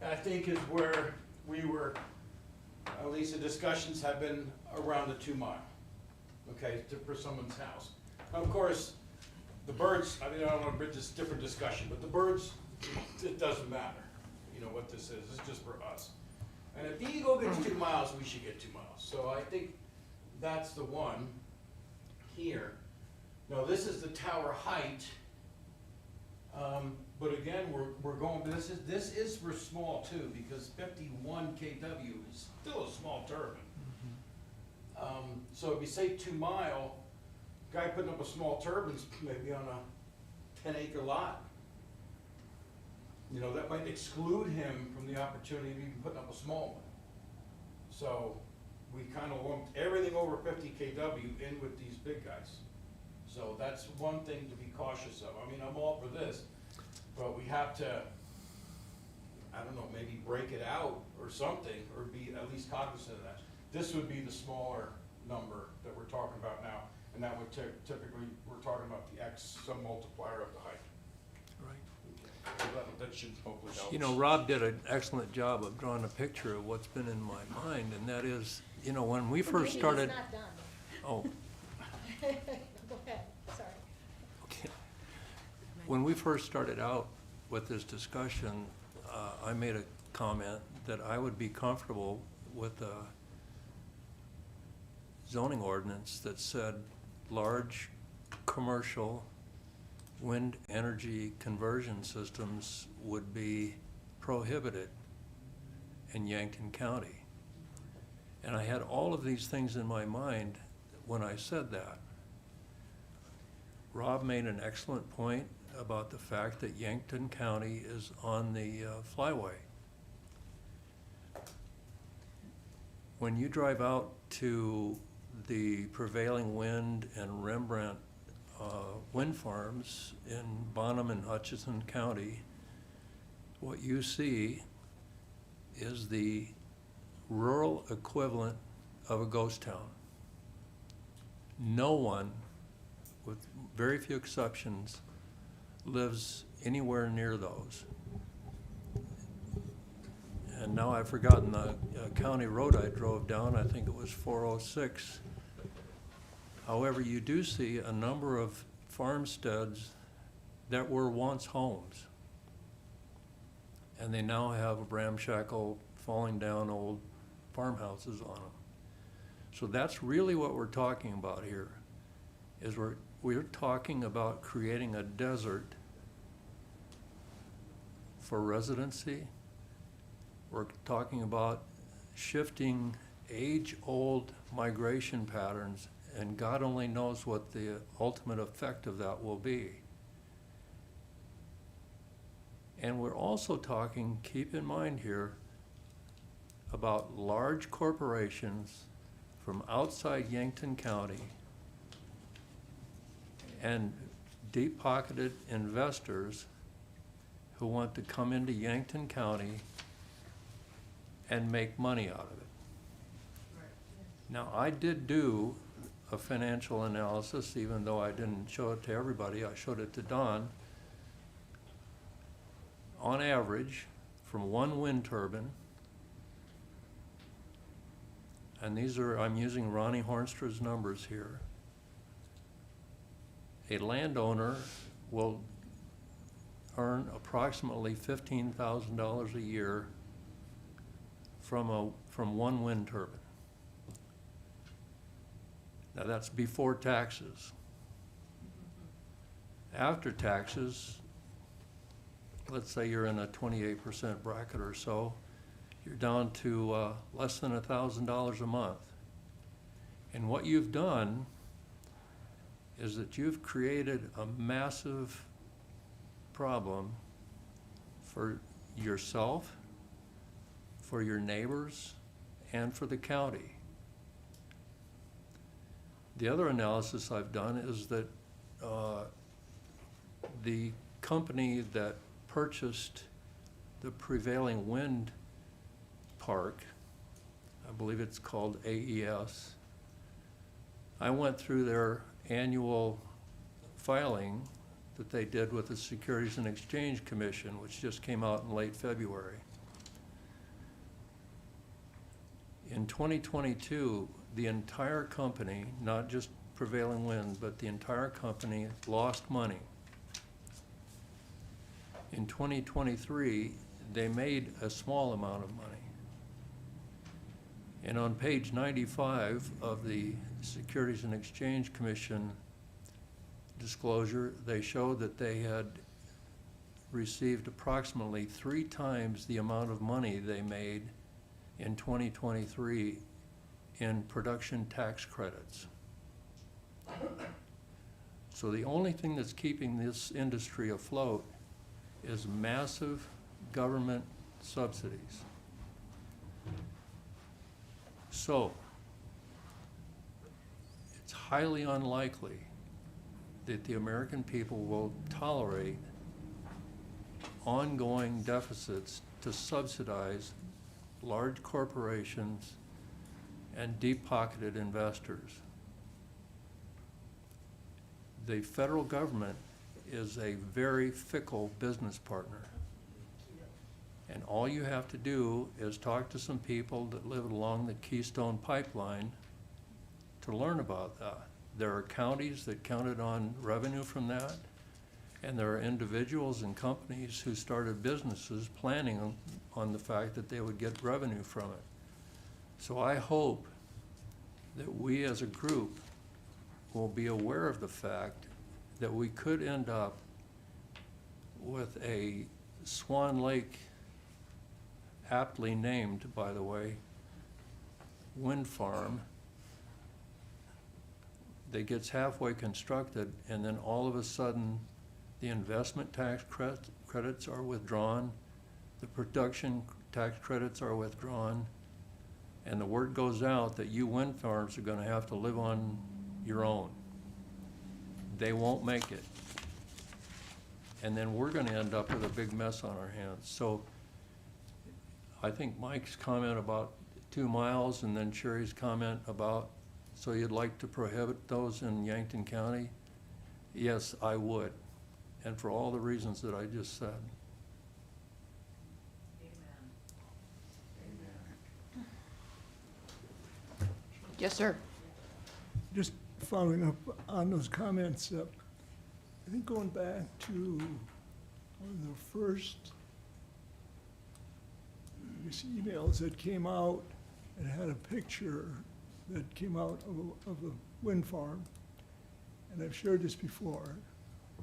I think, is where we were, at least the discussions have been around the 2 mile, okay, for someone's house. Of course, the birds, I mean, I don't want to bring this different discussion, but the birds, it doesn't matter, you know, what this is, it's just for us. And if the eagle gets 2 miles, we should get 2 miles. So I think that's the one here. Now, this is the tower height. But again, we're going, this is for small too, because 51 kW is still a small turbine. So if you say 2 mile, guy putting up a small turbine's maybe on a 10-acre lot. You know, that might exclude him from the opportunity of even putting up a small one. So we kind of lumped everything over 50 kW in with these big guys. So that's one thing to be cautious of. I mean, I'm all for this, but we have to, I don't know, maybe break it out or something, or be at least cognizant of that. This would be the smaller number that we're talking about now, and that would typically, we're talking about the X, some multiplier of the height. Right. So that should hopefully help. You know, Rob did an excellent job of drawing a picture of what's been in my mind, and that is, you know, when we first started. He's not done. Oh, Go ahead, sorry. okay. When we first started out with this discussion, I made a comment that I would be comfortable with a zoning ordinance that said large commercial wind energy conversion systems would be prohibited in Yankton County. And I had all of these things in my mind when I said that. Rob made an excellent point about the fact that Yankton County is on the flyway. When you drive out to the Prevailing Wind and Rembrandt wind farms in Bonham and Hutchinson County, what you see is the rural equivalent of a ghost town. No one, with very few exceptions, lives anywhere near those. And now I've forgotten the county road I drove down, I think it was 406. However, you do see a number of farmsteads that were once homes. And they now have ramshackle, falling down old farmhouses on them. So that's really what we're talking about here, is we're talking about creating a desert for residency. We're talking about shifting age-old migration patterns, and God only knows what the ultimate effect of that will be. And we're also talking, keep in mind here, about large corporations from outside Yankton County and deep-pocketed investors who want to come into Yankton County and make money out of it. Now, I did do a financial analysis, even though I didn't show it to everybody. I showed it to Don. On average, from one wind turbine, and these are, I'm using Ronnie Hornstra's numbers here, a landowner will earn approximately $15,000 a year from one wind turbine. Now that's before taxes. After taxes, let's say you're in a 28% bracket or so, you're down to less than $1,000 a month. And what you've done is that you've created a massive problem for yourself, for your neighbors, and for the county. The other analysis I've done is that the company that purchased the Prevailing Wind Park, I believe it's called AES, I went through their annual filing that they did with the Securities and Exchange Commission, which just came out in late February. In 2022, the entire company, not just prevailing wind, but the entire company lost money. In 2023, they made a small amount of money. And on page 95 of the Securities and Exchange Commission disclosure, they showed that they had received approximately 3 times the amount of money they made in 2023 in production tax credits. So the only thing that's keeping this industry afloat is massive government subsidies. So it's highly unlikely that the American people will tolerate ongoing deficits to subsidize large corporations and deep-pocketed investors. The federal government is a very fickle business partner. And all you have to do is talk to some people that live along the Keystone Pipeline to learn about that. There are counties that counted on revenue from that, and there are individuals and companies who started businesses planning on the fact that they would get revenue from it. So I hope that we as a group will be aware of the fact that we could end up with a Swan Lake, aptly named, by the way, wind farm that gets halfway constructed, and then all of a sudden the investment tax credits are withdrawn, the production tax credits are withdrawn, and the word goes out that you wind farms are going to have to live on your own. They won't make it. And then we're going to end up with a big mess on our hands. So I think Mike's comment about 2 miles and then Sherry's comment about, so you'd like to prohibit those in Yankton County? Yes, I would. And for all the reasons that I just said. Yes, sir. Just following up on those comments, I think going back to one of the first emails that came out, it had a picture that came out of a wind farm, and I've shared this before.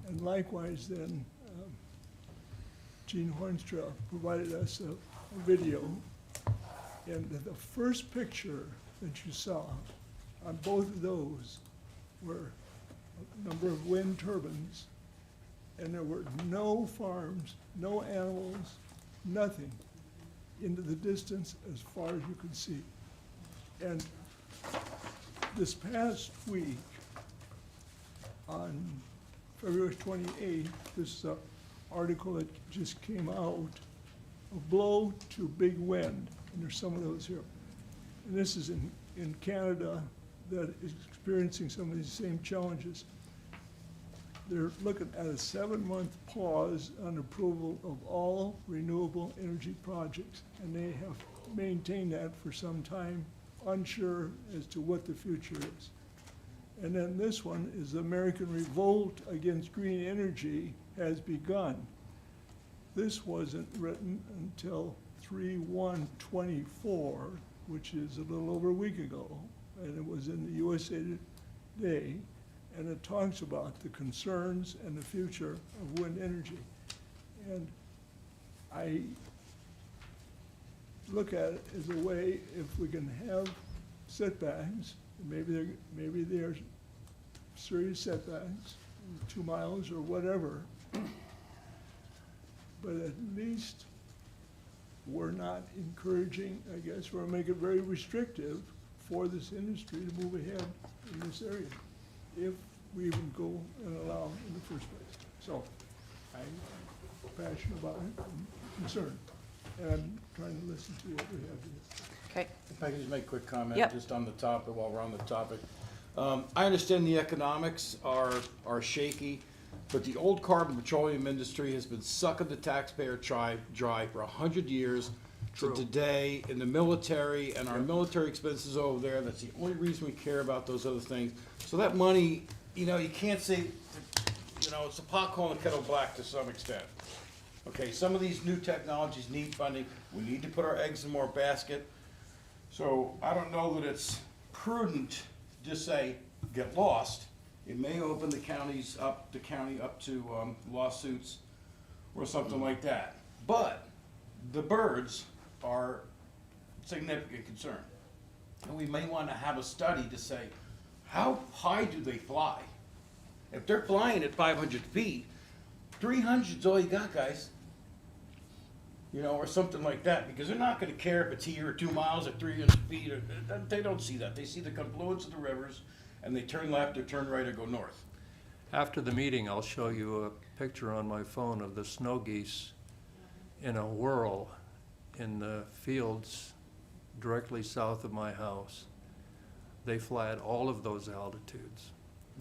And likewise then, Gene Hornstra provided us a video, and the first picture that you saw on both of those were a number of wind turbines, and there were no farms, no animals, nothing into the distance as far as you could see. And this past week, on February 28th, this article that just came out, A Blow to Big Wind, and there's some of those here. And this is in Canada that is experiencing some of these same challenges. They're looking at a 7-month pause on approval of all renewable energy projects, and they have maintained that for some time, unsure as to what the future is. And then this one is the American revolt against green energy has begun. This wasn't written until 3/1/24, which is a little over a week ago, and it was in the USA Today, and it talks about the concerns and the future of wind energy. And I look at it as a way, if we can have setbacks, maybe there's serious setbacks, 2 miles or whatever, but at least we're not encouraging, I guess, we're making it very restrictive for this industry to move ahead in this area, if we even go and allow in the first place. So I'm passionate about it, I'm concerned, and I'm trying to listen to what we have here. Okay. If I could just make a quick comment, Yep. just on the topic, while we're on the topic. I understand the economics are shaky, but the old carbon petroleum industry has been sucking the taxpayer dry for 100 years. to True. today in the military and our military expenses over there. That's the only reason we care about those other things. So that money, you know, you can't say, you know, it's a pot calling the kettle black to some extent. Okay, some of these new technologies need funding. We need to put our eggs in more basket. So I don't know that it's prudent to just say, get lost. It may open the county up to lawsuits or something like that. But the birds are significant concern. And we may want to have a study to say, how high do they fly? If they're flying at 500 feet, 300 is all you got, guys. You know, or something like that, because they're not gonna care if it's here or 2 miles or 300 feet, or, they don't see that. They see the confluence of the rivers, and they turn left or turn right or go north. After the meeting, I'll show you a picture on my phone of the snow geese in a whirl in the fields directly south of my house. They fly at all of those altitudes.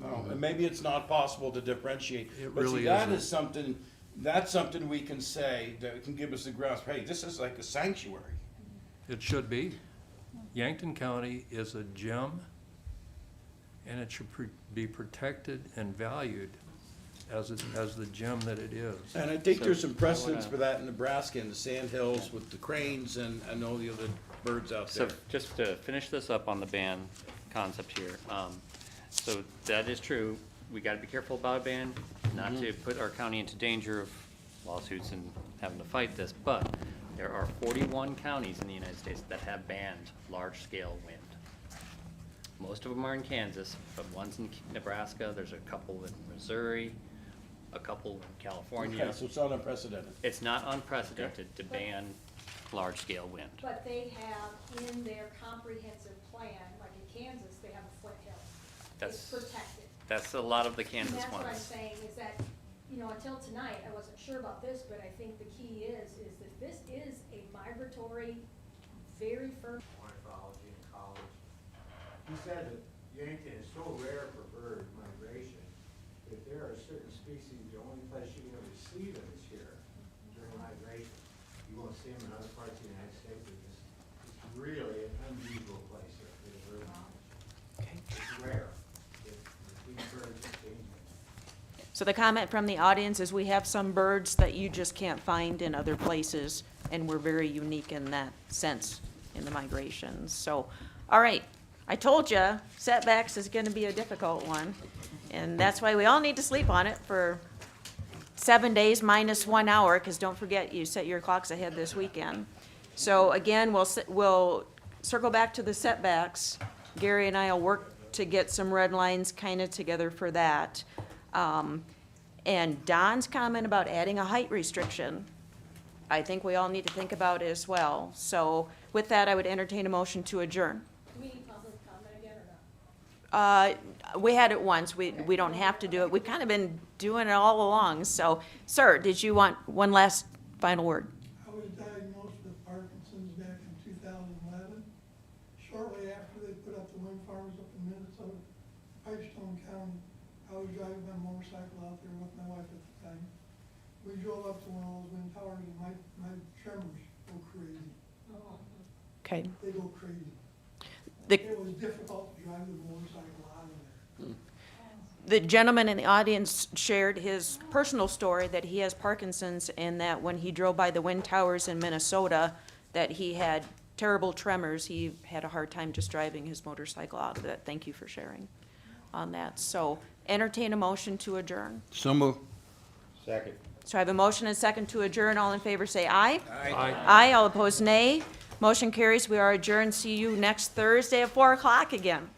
No, and maybe it's not possible to differentiate. It But see, really that isn't. is something, that's something we can say, that can give us the grounds, hey, this is like a sanctuary. It should be. Yankton County is a gem, and it should be protected and valued as the gem that it is. And I think So, there's some precedents I wanna- for that in Nebraska, in the sand hills with the cranes and all the other birds out So there. just to finish this up on the ban concept here, so that is true. We gotta be careful about a ban, not to put our county into danger of lawsuits and having to fight this, but there are 41 counties in the United States that have banned large-scale wind. Most of them are in Kansas, but one's in Nebraska, there's a couple in Missouri, a couple in California. Okay, so it's unprecedented. It's not unprecedented to ban large-scale wind. But they have in their comprehensive plan, like in Kansas, they have a foothill. It's That's, protected. that's a lot of the And Kansas that's what I'm ones. saying, is that, you know, until tonight, I wasn't sure about this, but I think the key is that this is a migratory, very firm. Ornithology in college. He said that Yankton is so rare for bird migration, that there are certain species, the only place you can ever see them is here during migration. You won't see them in other parts of the United States. It's really an unusual place here for the bird migration. It's rare. These birds are dangerous. So the comment from the audience is we have some birds that you just can't find in other places, and we're very unique in that sense in the migrations. So, all right, I told you, setbacks is gonna be a difficult one, and that's why we all need to sleep on it for 7 days minus 1 hour, because don't forget, you set your clocks ahead this weekend. So again, we'll circle back to the setbacks. Gary and I will work to get some red lines kind of together for that. And Don's comment about adding a height restriction, I think we all need to think about as well. So with that, I would entertain a motion to adjourn. Do we need public comment again or not? We had it once, we don't have to do it, we've kind of been doing it all along, so, sir, did you want one last final word? I was diagnosed with Parkinson's back in 2011. Shortly after they put up the wind farms up in Minnesota, Pipestone County, I was driving my motorcycle out there with my wife at the time. We drove up to one of those wind towers and my tremors go crazy. Okay. They go crazy. The, It was difficult to drive the motorcycle out of there. the gentleman in the audience shared his personal story that he has Parkinson's, and that when he drove by the wind towers in Minnesota, that he had terrible tremors. He had a hard time just driving his motorcycle out of it. Thank you for sharing on that. So entertain a motion to adjourn. So move. Second. So I have a motion and a second to adjourn. All in favor say aye. Aye. Aye, all opposed nay. Motion carries. We are adjourned. See you next Thursday at 4 o'clock again.